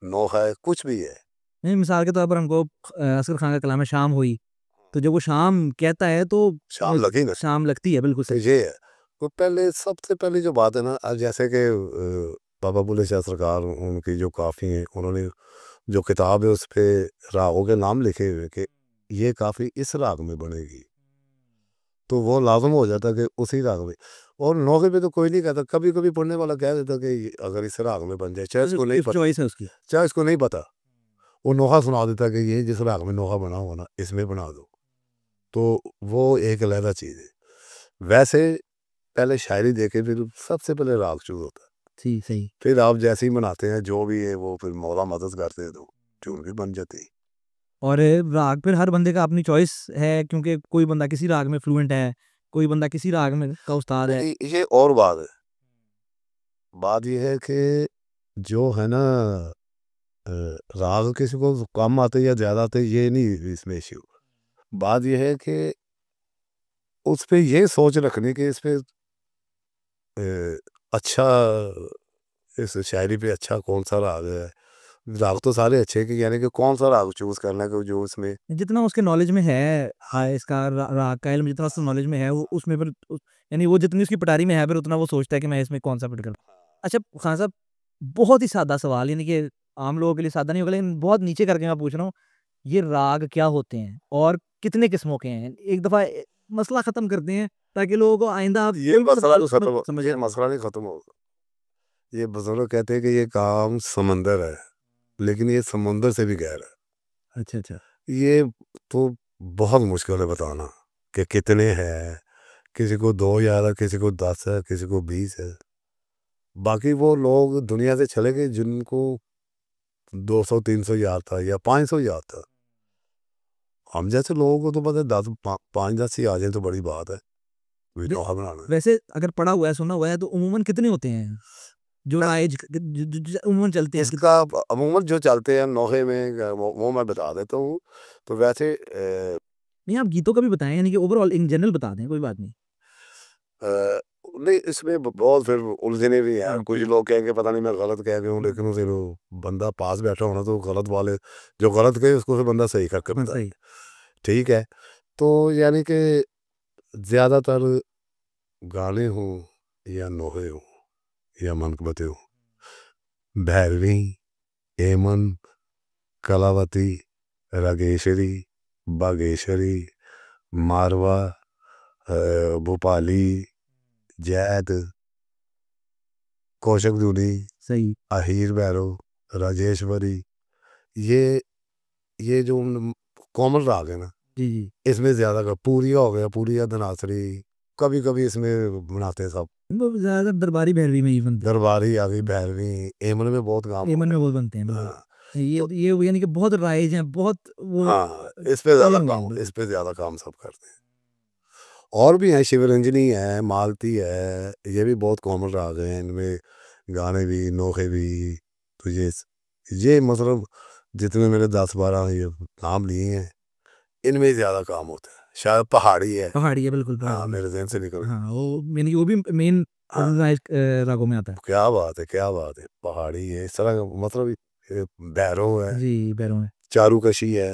नोहा है, कुछ भी है। नहीं, मिसाल के तौर पर हमको असगर खान का कलाम है शाम हुई, तो जब वो शाम कहता है तो शाम लगी ना, शाम लगती है, बिल्कुल तो सही। ये है। तो पहले सबसे पहली जो बात है ना, अब जैसे कि बाबा बुल्ले शाह सरकार, उनकी जो काफ़ी हैं, उन्होंने जो किताब है उस पे रागों के नाम लिखे हुए कि ये काफ़ी इस राग में बनेगी, तो वो लाज़िम हो जाता कि उसी राग में। और नोखे पे तो कोई नहीं कहता, कभी-कभी पढ़ने वाला कह देता कि अगर इस राग में बन जाए, चाहे इसको नहीं पता, चॉइस है उसकी। चाहे इसको नहीं पता, वो नोहा सुना देता कि ये जिस राग में नोहा बना हो ना, इसमें बना दो। तो वो एक अलहदा चीज़ है। वैसे पहले शायरी देखे, फिर सबसे पहले राग चूज़ होता है। जी सही। फिर आप जैसे ही बनाते हैं, जो भी है वो फिर मौला मदद करते हैं, तो ट्यून भी बन जाती है। और राग फिर हर बंदे का अपनी चॉइस है, क्योंकि कोई बंदा किसी राग में फ्लुएंट है, कोई बंदा किसी राग में का उस्ताद है। ये और बात है। बात ये है कि जो है ना, अ, राग किसी को कम आते या ज़्यादा आते, ये नहीं इसमें इश्यू। बात ये है कि उस पे ये सोच रखनी कि इस पे अच्छा, इस शायरी पे अच्छा कौन-सा राग है। राग तो सारे अच्छे हैं, कि यानी कि कौन-सा राग चूज़ करना है कि जो उसमें जितना उसके नॉलेज में है, हाँ, इसका राग का इल्म जितना उसके नॉलेज में है, वो उसमें फिर यानी वो जितनी उसकी पटारी में है, फिर उतना वो सोचता है कि मैं इसमें कौन सा फिट करूँ। अच्छा खान साहब, बहुत ही सादा सवाल, यानी कि आम लोगों के लिए सादा नहीं होगा, लेकिन बहुत नीचे करके मैं पूछ रहा हूँ, ये राग क्या होते हैं और कितने किस्मों के हैं? एक दफ़ा मसला ख़त्म करते हैं, ताकि लोगों को आइंदा आप ये मसला तो खत्म समझ ये मसला नहीं खत्म होगा। ये बुजुर्ग कहते हैं कि ये काम समंदर है, लेकिन ये समुंदर से भी गहरा है। अच्छा, अच्छा। ये तो बहुत मुश्किल है बताना कि कितने हैं। किसी को 2 याद है, किसी को 10 है, किसी को 20 है। बाकी वो लोग दुनिया से चले गए जिनको 200-300 याद था या 500 याद था। हम जैसे लोगों को तो पता है 10 5-10 ही आ जाए तो बड़ी बात है। कोई वे लोहा बनाना है। वैसे अगर पढ़ा हुआ है, सुना हुआ है, तो अमूमन कितने होते हैं, जो मैं राइज ज अमूमन चलते हैं? इसका अमूमन जो चलते हैं नोहे में, वो मैं बता देता हूँ। तो वैसे नहीं, आप गीतों का भी बताएँ, यानी कि ओवरऑल इन जनरल बता दें, कोई बात नहीं। अ, नहीं, इसमें बहुत फिर उलझने भी हैं। कुछ लोग कहेंगे पता नहीं मैं गलत कह गया हूँ, लेकिन फिर वो बंदा पास बैठा होना, तो गलत वाले जो गलत कहे उसको फिर बंदा सही करके हाँ, बताए। सही। ठीक है। तो यानी कि ज़्यादातर गाने हों या नोहे हों या मनकबतें हों, भैरवी, एमन, कलावती, रागेश्वरी, बागेश्वरी, मारवा, भोपाली, जैद, कौशक धुनी, सही। अहीर भैरव, राजेश्वरी, ये ये जो कॉमन राग है ना, जी, जी। इसमें ज़्यादा का पूरिया हो गया, पूरिया धनासरी, कभी-कभी इसमें बनाते हैं सब। वो ज़्यादातर दरबारी भैरवी में ही बनते हैं। दरबारी आ गई, भैरवी, एमन में बहुत काम यमन होता में बहुत बनते हैं, है। बिल्कुल। हाँ, तो ये यानी कि बहुत राइज हैं, बहुत वो हाँ, इस पे चले ज़्यादा हुए हैं, काम, इस बिल्कुल। पे ज़्यादा काम सब करते हैं। और भी हैं, शिवरंजनी है, मालती है, ये भी बहुत कॉमन राग हैं। इनमें गाने भी, नोखे भी। तो ये मतलब जितने मैंने 10-12 ये नाम लिए हैं, इनमें ज़्यादा काम होता है। शायद पहाड़ी है। पहाड़ी है, बिल्कुल हाँ, पहाड़ी है। मेरे जहन से निकल गया। हाँ, वो भी मेन हाँ, रागों में आता है। क्या बात है, क्या बात है। पहाड़ी है इस तरह का, मतलब ये भैरव है, जी, बैरों में। चारूकशी है,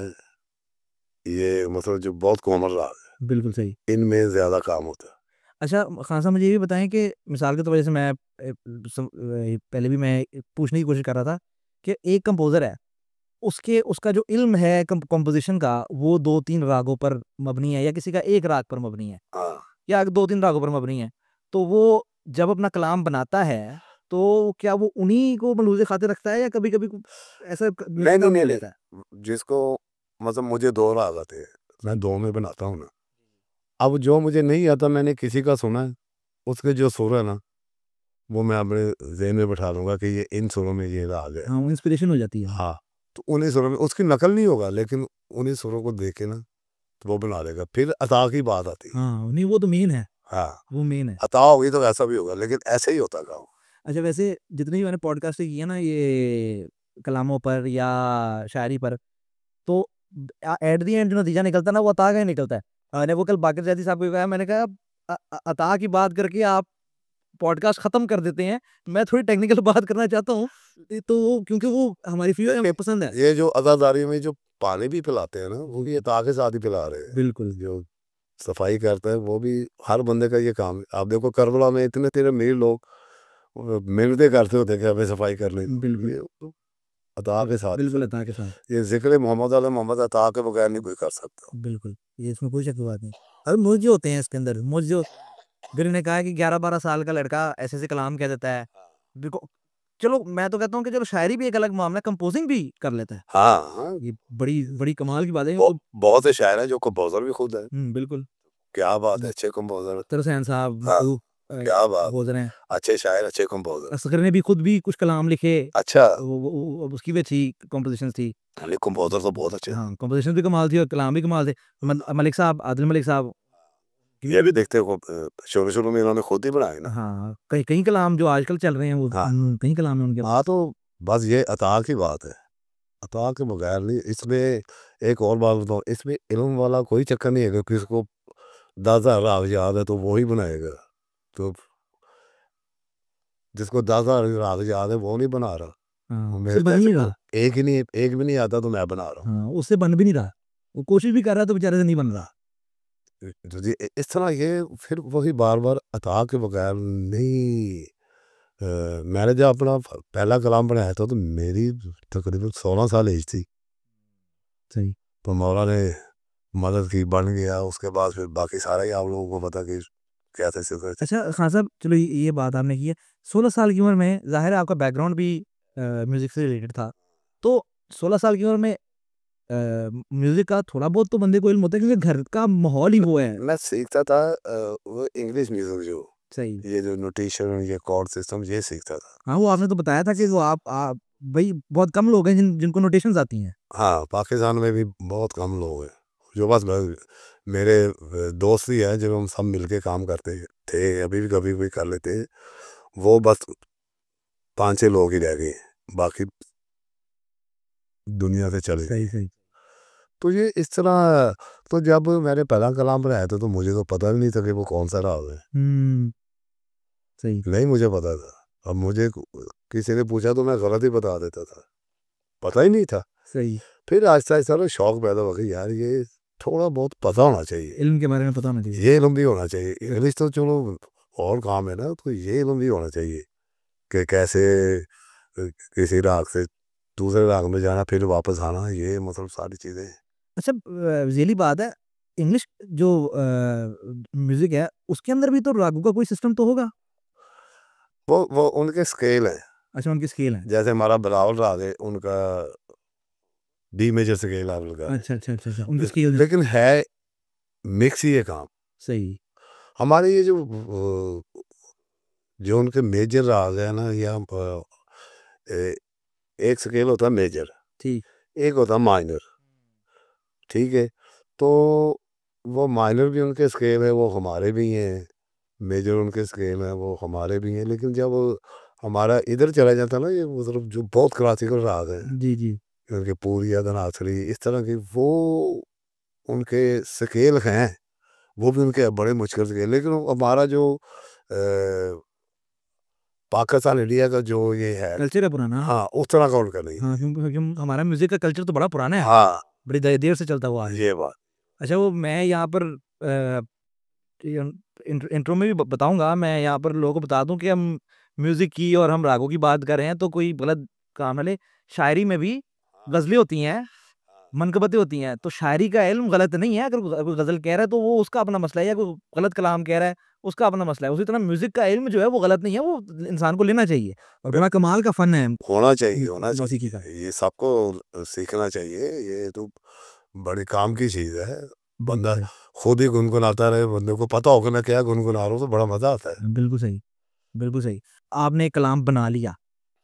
ये मतलब जो बहुत कॉमन राग बिल्कुल सही। है, इनमें ज्यादा काम होता है। अच्छा खान साहब, मुझे ये भी बताएं कि मिसाल के तौर पर, जैसे मैं पहले भी मैं पूछने की कोशिश कर रहा था कि एक कंपोज़र है, उसके उसका जो इल्म है कंपोजिशन का, वो 2-3 रागों पर मबनी है, या किसी का एक राग पर मबनी है, हाँ, या 2-3 रागों पर मबनी है, तो वो जब अपना कलाम बनाता है, तो क्या वो उन्हीं को मलूज़े खातिर रखता है, या कभी-कभी ऐसा नहीं नहीं काम नहीं ले लेता है? नहीं, जिसको मतलब मुझे दो राग आते हैं, मैं दो में बनाता हूँ ना। अब जो मुझे नहीं आता, मैंने किसी का सुना है, उसके जो सुर है ना, वो मैं अपने ज़हन में बैठा दूंगा कि ये इन सुरों में ये राग है। हाँ, वो इंस्पिरेशन हो जाती है। हाँ, तो उन्हीं सुरों में, उसकी नकल नहीं होगा, लेकिन उन्हीं सुरों को देख के ना तो वो बना देगा। फिर अता की बात आती है। हाँ, नहीं वो तो मेन है, हाँ, वो मेन है। अता होगी तो ऐसा भी होगा, लेकिन ऐसे ही होता काम। अच्छा, वैसे जितनी भी मैंने पॉडकास्ट की है ना, ये कलामों पर या शायरी पर, तो एट द एंड जो नतीजा निकलता है ना, वो अता का ही निकलता है। मैंने वो कल बाकिर जैदी साहब को कहा, मैंने कहा अता की बात करके आप पॉडकास्ट खत्म कर देते हैं, मैं थोड़ी टेक्निकल बात करना चाहता हूँ, तो क्योंकि वो हमारी फील्ड हमें पसंद है। ये जो अदादारी में जो पानी भी पिलाते हैं ना, वो भी अता के साथ ही पिला रहे हैं। बिल्कुल। जो सफाई करते हैं वो भी हर बंदे का ये काम है। आप देखो करबला में इतने तेरे अमीर लोग मिलते करते होते कि हमें सफाई करनी, बिल्कुल। ये तो अता के साथ ही बिल्कुल सब। अता के साथ। ये जिक्र मोहम्मद अल मोहम्मद अता के बगैर नहीं कोई कर सकता। बिल्कुल, ये इसमें कोई शक की बात नहीं। अरे मुझे होते हैं इसके अंदर, मुझे फिर ने कहा कि 11-12 साल का लड़का ऐसे-ऐसे कलाम कह देता है। देखो, चलो मैं तो कहता हूँ कि चलो शायरी भी एक अलग मामला है, कंपोजिंग भी कर लेता है। हाँ हाँ, ये बड़ी बड़ी कमाल की बात है। बहुत से शायर हैं जो कंपोजर भी खुद है। बिल्कुल। क्या बात है, अच्छे कंपोजर। तरसैन साहब, हाँ, मखदूम क्या बात, कंपोज़र हैं। अच्छे शायर, अच्छे कंपोजर। असगर ने भी खुद भी कुछ कलाम लिखे। अच्छा, वो उसकी भी अच्छी कंपोज़िशंस थी। कंपोजर तो बहुत अच्छे। हाँ, कंपोज़िशन भी कमाल थी और कलाम भी कमाल थे। मलिक साहब, आदिल मलिक साहब की ये भी देखते हो, शुरू शुरू में इन्होंने खुद ही बनाए ना। हाँ, कई कई कलाम जो आजकल चल रहे हैं, वो हाँ कई कलाम हैं उनके। हाँ, तो बस ये अता की बात है। अता के बगैर नहीं। इसमें एक और बात बताऊँ, इसमें इल्म वाला कोई चक्कर नहीं है कि किसको 10,000 राग याद है तो वो ही बनाएगा। तो जिसको 10,000 राग याद है वो नहीं बना रहा। हाँ, उससे मेरे बन जैसे नहीं को रहा। एक भी नहीं आता तो मैं बना रहा हूँ। हाँ, उससे बन भी नहीं रहा। वो कोशिश भी कर रहा है तो बेचारे से नहीं बन रहा। तो जी इस तरह ये फिर वही बार-बार अता के बगैर नहीं। मैंने जब अपना पहला कलाम बनाया था तो मेरी तकरीबन 16 साल एज थी। सही। तो मौला ने मदद की, बन गया। उसके बाद फिर बाकी सारा ही आप लोगों को पता कि कैसे शुरू। अच्छा खान साहब, चलो ये बात आपने की है। 16 साल की उम्र में ज़ाहिर है आपका बैकग्राउंड भी म्यूज़िक से रिलेटेड था। तो 16 साल की उम्र में म्यूज़िक का थोड़ा बहुत तो बंदे को इल्म होता है, क्योंकि घर का माहौल ही वो है। मैं सीखता था वो इंग्लिश म्यूजिक जो सही। ये जो नोटेशन, ये कॉर्ड सिस्टम, ये सीखता था। हाँ, वो आपने तो बताया था कि वो आप भाई बहुत कम लोग हैं जिनको नोटेशंस आती हैं। हाँ, पाकिस्तान में भी बहुत कम लोग हैं जो बस मेरे दोस्त ही हैं जब हम सब मिलके काम करते थे, अभी भी कभी भी कर लेते हैं। वो बस 5-6 लोग ही रह गए, बाकी दुनिया से चले गए। सही, सही। तो ये इस तरह। तो जब मैंने पहला कलाम बनाया था तो मुझे तो पता भी नहीं था कि वो कौन सा राग है। हुँ, सही, नहीं मुझे पता था। अब मुझे किसी ने पूछा तो मैं गलत ही बता देता था, पता ही नहीं था। सही। फिर आहिस्ता आहिस्ता ना शौक पैदा हो गया, यार ये थोड़ा बहुत पता होना चाहिए, इल्म के बारे में पता होना चाहिए। ये इल्म भी होना चाहिए। इंग्लिश तो चलो और काम है ना, तो ये इल्म भी होना चाहिए कि कैसे किसी राग से दूसरे राग में जाना, फिर वापस आना, ये मतलब सारी चीज़ें। अच्छा, ज़ेली बात है, इंग्लिश जो म्यूज़िक है, उसके अंदर भी तो रागों का कोई सिस्टम तो होगा? वो उनके स्केल हैं। अच्छा, उनकी स्केल है। जैसे हमारा बिलावल राग है, उनका डी मेजर स्केल है उनका। अच्छा, अच्छा, अच्छा, अच्छा, उनकी स्केल है। लेकिन है मिक्स ही है काम। सही। हमारे ये जो उनके मेजर राग है ना, या ए, एक स्केल होता है मेजर, ठीक। एक होता है माइनर। ठीक है, तो वो माइनर भी उनके स्केल है, वो हमारे भी हैं। मेजर उनके स्केल हैं, वो हमारे भी हैं। लेकिन जब हमारा इधर चला जाता है ना, ये मतलब जो बहुत क्लासिकल राग है, जी, जी। उनके पूरी धनासरी इस तरह की, वो उनके स्केल हैं, वो भी उनके बड़े मुश्किल से, लेकिन हमारा जो पाकिस्तान इंडिया का जो ये है कल्चर है पुराना। हाँ, उस तरह का उनका नहीं है। हाँ, क्योंकि हमारा म्यूजिक का कल्चर तो बड़ा पुराना है, हाँ, बड़ी देर से चलता हुआ है ये बात। अच्छा, वो मैं यहाँ पर इंट्रो में भी बताऊंगा, मैं यहाँ पर लोगों को बता दूं कि हम म्यूजिक की और हम रागों की बात कर रहे हैं, तो कोई गलत काम है। शायरी में भी गजलें होती हैं, मनकबतें होती हैं, तो शायरी का इल्म गलत नहीं है। अगर कोई गजल कह रहा है तो वो उसका अपना मसला है, या कोई गलत कलाम कह रहा है उसका अपना मसला है। उसी तरह म्यूजिक का इल्म जो है वो गलत नहीं है, वो इंसान को लेना चाहिए, और बड़ा कमाल का फन है होना चाहिए, होना मौसीकी का। चाहिए, ये सबको सीखना चाहिए। ये तो बड़ी काम की चीज है। बंदा खुद ही गुनगुनाता रहे, बंदे को पता हो कि मैं क्या गुनगुना रहा हूँ, तो बड़ा मजा आता है। बिल्कुल सही, बिल्कुल सही। आपने एक कलाम बना लिया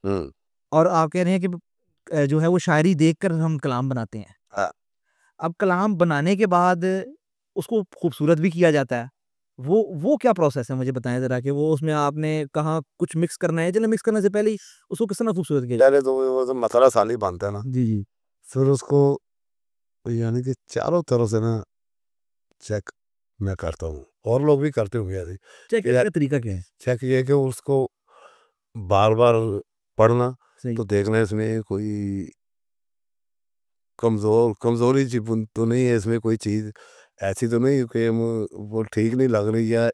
हम्म, और आप कह रहे हैं कि जो है वो शायरी देखकर हम कलाम बनाते हैं। हाँ। अब कलाम बनाने के बाद उसको खूबसूरत भी किया जाता है, वो क्या प्रोसेस है, मुझे बताएं जरा, कि वो उसमें आपने कहा कुछ मिक्स करना है, चलो मिक्स करने से पहले ही उसको किस तरह खूबसूरत किया जाए? पहले तो वो तो मसाला साली बनता है ना, जी जी। फिर उसको यानी कि चारों तरफ से ना चेक मैं करता हूँ, और लोग भी करते होंगे ऐसे चेक कि करने का तरीका क्या है? चेक ये कि उसको बार बार पढ़ना, सही। तो देखना इसमें कोई कमजोरी तो नहीं है, इसमें कोई चीज ऐसी तो नहीं कि वो ठीक नहीं लग रही, या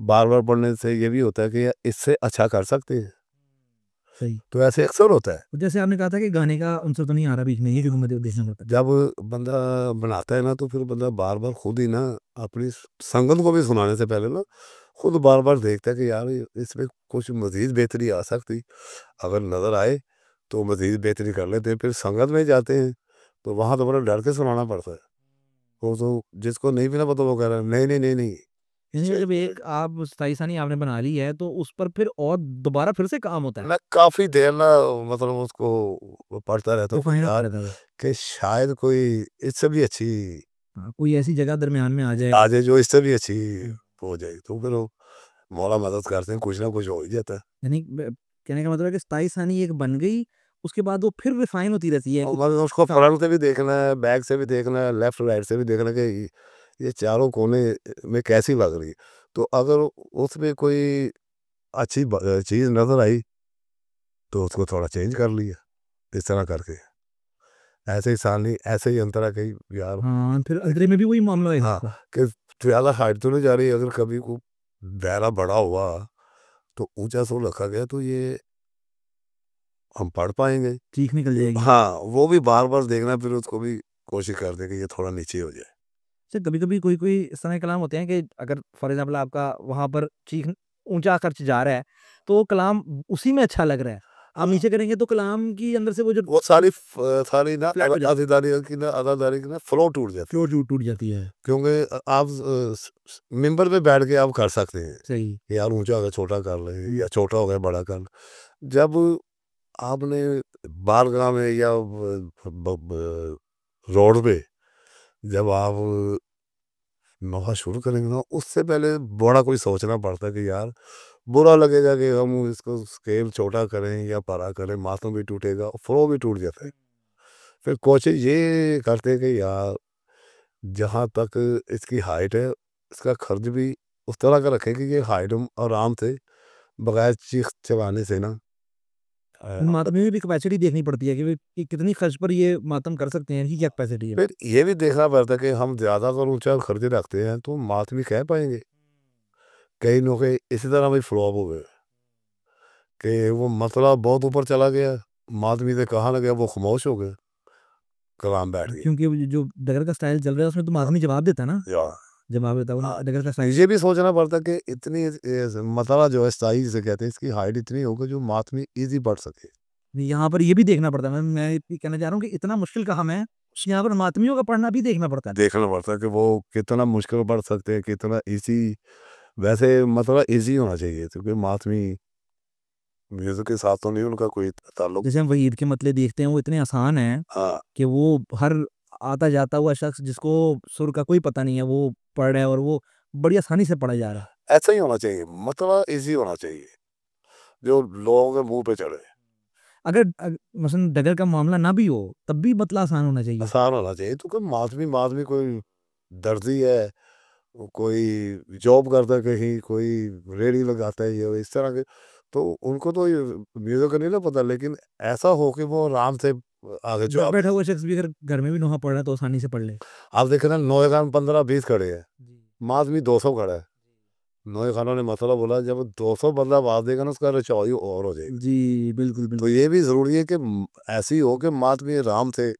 बार बार पढ़ने से ये भी होता है कि यार इससे अच्छा कर सकते हैं, सही। तो ऐसे अक्सर होता है। जैसे आपने कहा था कि गाने का उनसे तो नहीं आ रहा बीच में, ये क्योंकि मुझे देखना पड़ता है। जब बंदा बनाता है ना, तो फिर बंदा बार बार खुद ही ना अपनी संगत को भी सुनाने से पहले ना खुद बार बार देखता है कि यार इसमें कुछ मजीद बेहतरी आ सकती, अगर नजर आए तो मजीद बेहतरी कर लेते हैं। फिर संगत में जाते हैं तो वहां तो बड़ा डर के सुनाना पड़ता है। वो तो जिसको नहीं भी ना पता वो कह रहा है नहीं नहीं नहीं नहीं। यानी जब एक आप स्थायी आपने बना ली है, तो उस पर फिर और दोबारा फिर से काम होता है। मैं काफी देर ना मतलब उसको पढ़ता रहता वो हूँ फाइनल यार, रहता है। कि शायद कोई इससे भी अच्छी हाँ, कोई ऐसी जगह दरमियान में आ जाए। आ जाए जो इससे भी अच्छी हो जाए, तो फिर वो मौला मदद करते हैं, कुछ ना कुछ हो ही जाता है। यानी कहने का मतलब है कि स्थायी एक बन गई, उसके बाद वो फिर रिफाइन होती रहती है। और मतलब उसको फ्रंट से भी देखना है, बैक से भी देखना है, लेफ्ट राइट से भी देखना है कि ये चारों कोने में कैसी लग रही है। तो अगर उसमें कोई अच्छी चीज नजर आई तो उसको थोड़ा चेंज कर लिया, इस तरह करके। ऐसे ही सालनी ऐसे ही अंतरा कहीं यार। हाँ, फिर अंतरे में भी वही मामला है हाँ, इसका। कि ज्यादा हाइट तो नहीं जा रही, अगर कभी को दायरा बड़ा हुआ तो ऊंचा सो रखा गया तो ये हम पढ़ पाएंगे। चीख निकल जाएगी। हाँ, वो भी बार बार देखना, फिर उसको भी कोशिश करते कि ये थोड़ा नीचे हो जाए। अच्छा, कभी कभी कोई कोई इस तरह के कलाम होते हैं कि अगर फॉर एग्जाम्पल आपका वहां पर चीख ऊंचा खर्च जा रहा है, तो वो कलाम उसी में अच्छा लग रहा है, आप नीचे करेंगे तो कलाम की अंदर से वो जो वो सारी ना फ्लैट हो जाती अदादारी की ना अदादारी की ना फ्लो टूट जाती है, फ्लोर टूट जाती है। क्योंकि आप मिंबर पे बैठ के आप कर सकते हैं सही। कि यार ऊंचा हो गया छोटा कर ले, या छोटा हो गया बड़ा कर ले। जब आपने बारगाह में या रोड पे जब आप नौका शुरू करेंगे ना, उससे पहले बड़ा कोई सोचना पड़ता है कि यार बुरा लगेगा कि हम इसको स्केल छोटा करें या बड़ा करें, माथों भी टूटेगा, फ्लो भी टूट जाता है। फिर कोशिश ये करते हैं कि यार जहाँ तक इसकी हाइट है, इसका खर्च भी उस तरह का रखें कि ये हाइट हम आराम से बगैर चीख चबाने से ना मातम में भी कैपेसिटी देखनी पड़ती है कि कितनी खर्च पर ये मातम कर सकते हैं, इनकी क्या कैपेसिटी है। फिर ये भी देखना पड़ता है कि हम ज़्यादा अगर ऊंचा खर्च रखते हैं तो मात भी कह पाएंगे। कई लोग इसी तरह भी फ्लॉप हो गए कि वो मसला बहुत ऊपर चला गया, मातमी से कहा ना गया, वो खामोश हो गए, कलाम बैठ गए। क्योंकि वो जो डगर का स्टाइल चल रहा है उसमें तो मातमी जवाब देता है ना, या जवाब देता है वो हाँ, डगर का स्टाइल। ये भी सोचना पड़ता है कि इतनी मसला जो है स्थाई जिसे कहते हैं, इसकी हाइट इतनी होगी जो मातमी इजी बढ़ सके। यहाँ पर ये भी देखना पड़ता है, मैं ये कहना चाह रहा हूँ कि इतना मुश्किल काम है, यहाँ पर मातमियों का पढ़ना भी देखना पड़ता है। देखना पड़ता है कि वो कितना मुश्किल पढ़ सकते हैं, कितना इजी। वैसे मतलब इजी होना चाहिए, क्योंकि मातमी म्यूजिक के साथ तो नहीं उनका कोई ताल्लुक। जैसे हम वहीद के मतले देखते हैं, वो इतने आसान हैं हाँ, कि वो हर आता जाता हुआ शख्स जिसको सुर का कोई पता नहीं है, वो पढ़ रहा है और वो बड़ी आसानी से पढ़ा जा रहा है। ऐसा ही होना चाहिए, मतलब इजी होना चाहिए जो लोगों के मुंह पे चढ़े। अगर मसलन डगर का मामला ना भी हो, तब भी मतला आसान होना चाहिए। आसान होना चाहिए, तो कोई मातमी मातमी कोई दर्जी है, कोई जॉब करता है कहीं, कोई रेडी लगाता है, ये इस तरह के, तो उनको तो म्यूजिक का नहीं ना पता, लेकिन ऐसा हो कि वो आराम से आगे जो बैठा हुआ शख्स भी अगर घर में भी नोहा पढ़ रहा है तो आसानी से पढ़ ले। आप देख रहे हैं नोए खान 15-20 खड़े हैं, जी माज भी 200 खड़ा है। नोए खानों ने मसला बोला जब 200 बंदा आवाज देगा ना उसका रचौई और हो जाएगी। जी बिल्कुल तो बिल्कुल। ये भी जरूरी है कि ऐसी हो कि मात भी आराम से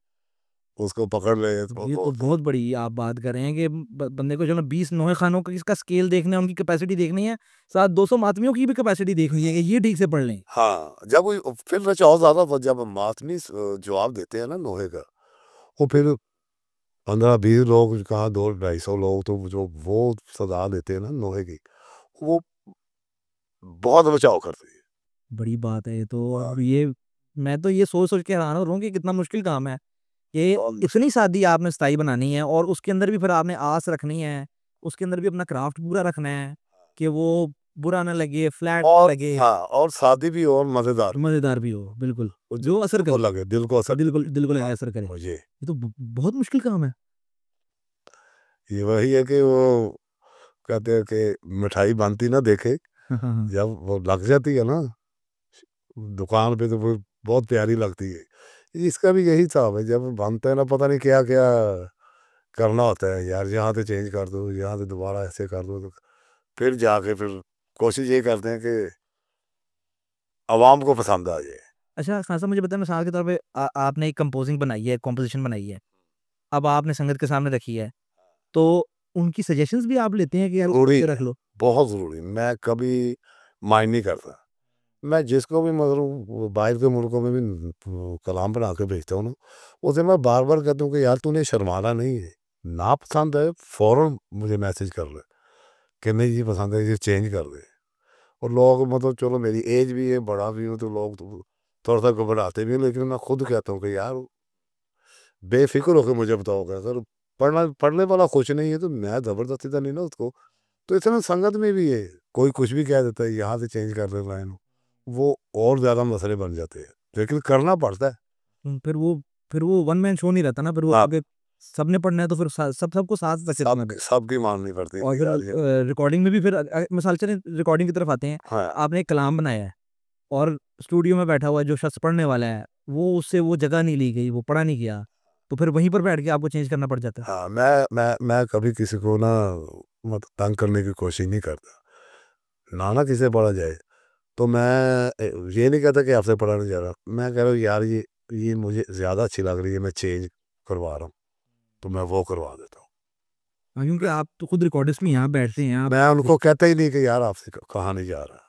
उसको पकड़ ले। ये तो बहुत बड़ी आप बात कर रहे हैं कि बंदे को चलो 20 नोहे खानों का इसका स्केल देखना है, उनकी कैपेसिटी देखनी है, साथ 200 मातमियों की भी कैपेसिटी देखनी है कि ये ठीक से पढ़ लें। हाँ, जब फिर रचाव ज्यादा, जब मातमी जवाब देते हैं ना नोहे का, वो फिर 15-20 लोग कहा 200-250 लोग, तो जो वो सजा देते हैं ना नोहे की, वो बहुत बचाव करते हैं। बड़ी बात है ये तो। और ये मैं तो ये सोच सोच के हैरान हो रहा हूँ कि कितना मुश्किल काम है कि इतनी सादी आपने स्थाई बनानी है और उसके अंदर भी फिर आपने आस रखनी है, उसके अंदर भी अपना क्राफ्ट पूरा रखना है कि वो बुरा ना लगे, फ्लैट ना और लगे, हाँ, और शादी भी और मजेदार, मजेदार भी हो, बिल्कुल वो जो असर दिल को करे, लगे, दिल को असर। दिल को लगे, असर करे। मुझे ये तो बहुत मुश्किल काम है। ये वही है कि वो कहते हैं कि मिठाई बनती ना देखे, हाँ हाँ हाँ। जब वो लग जाती है ना दुकान पे तो वो बहुत प्यारी लगती है। इसका भी यही हिसाब है, जब बनता है ना पता नहीं क्या क्या करना होता है यार, यहाँ से चेंज कर दो, यहाँ से दोबारा ऐसे कर दो, तो फिर जाके फिर कोशिश ये करते हैं कि आवाम को पसंद आ जाए। अच्छा खान साहब मुझे बताएं, मिसाल के तौर पे आपने एक कंपोजिंग बनाई है, कॉम्पोजिशन बनाई है, अब आपने संगत के सामने रखी है, तो उनकी सजेशंस भी आप लेते हैं कि यार ज़रूरी ये है, रख लो? बहुत ज़रूरी। मैं कभी माइंड नहीं करता। मैं जिसको भी मतलब वो बाहर के मुल्कों में भी कलाम बना के भेजता हूँ ना, उसे मैं बार-बार कहता हूँ कि यार तूने शर्माना नहीं है। ना पसंद है फ़ौरन मुझे मैसेज कर ले कि नहीं जी पसंद है, ये चेंज कर दे। और लोग मतलब चलो मेरी एज भी है, बड़ा भी हूँ, तो लोग तो थोड़ा-सा घबराते भी हैं, लेकिन मैं खुद कहता हूँ कि यार बेफ़िक्र होके मुझे बताओ कि अगर पढ़ने वाला खुश नहीं है तो मैं ज़बरदस्ती तो नहीं ना उसको। तो इस तरह संगत में भी है, कोई कुछ भी कह देता है, यहाँ से चेंज कर दे लाइन, वो और ज़्यादा मसले बन जाते हैं, लेकिन करना पड़ता है। फिर वो वन मैन शो नहीं रहता ना, फिर वो हाँ, आगे सबने पढ़ना है तो फिर सबको साथ तक चलना है। सबकी माननी पड़ती और फिर है। रिकॉर्डिंग में भी फिर मिसाल चले रिकॉर्डिंग की तरफ आते हैं, हाँ, आपने एक कलाम बनाया है और स्टूडियो में बैठा हुआ है जो शख्स पढ़ने वाला है, वो उससे वो जगह नहीं ली गई, वो पढ़ा नहीं गया, तो फिर वहीं पर बैठ के आपको चेंज करना पड़ जाता है। हाँ, मैं कभी किसी को ना मतलब तंग करने की कोशिश नहीं करता। ना किसी से पढ़ा जाए, तो मैं ये नहीं कहता कि आपसे पढ़ा नहीं जा रहा। मैं कह रहा हूँ यार ये मुझे ज़्यादा अच्छी लग रही है, मैं चेंज करवा रहा हूँ, तो मैं वो करवा देता हूँ। हाँ, क्योंकि आप तो खुद रिकॉर्डिस्ट में यहाँ बैठते हैं आप। मैं उनको कहता ही नहीं कि यार आपसे कहा नहीं जा रहा।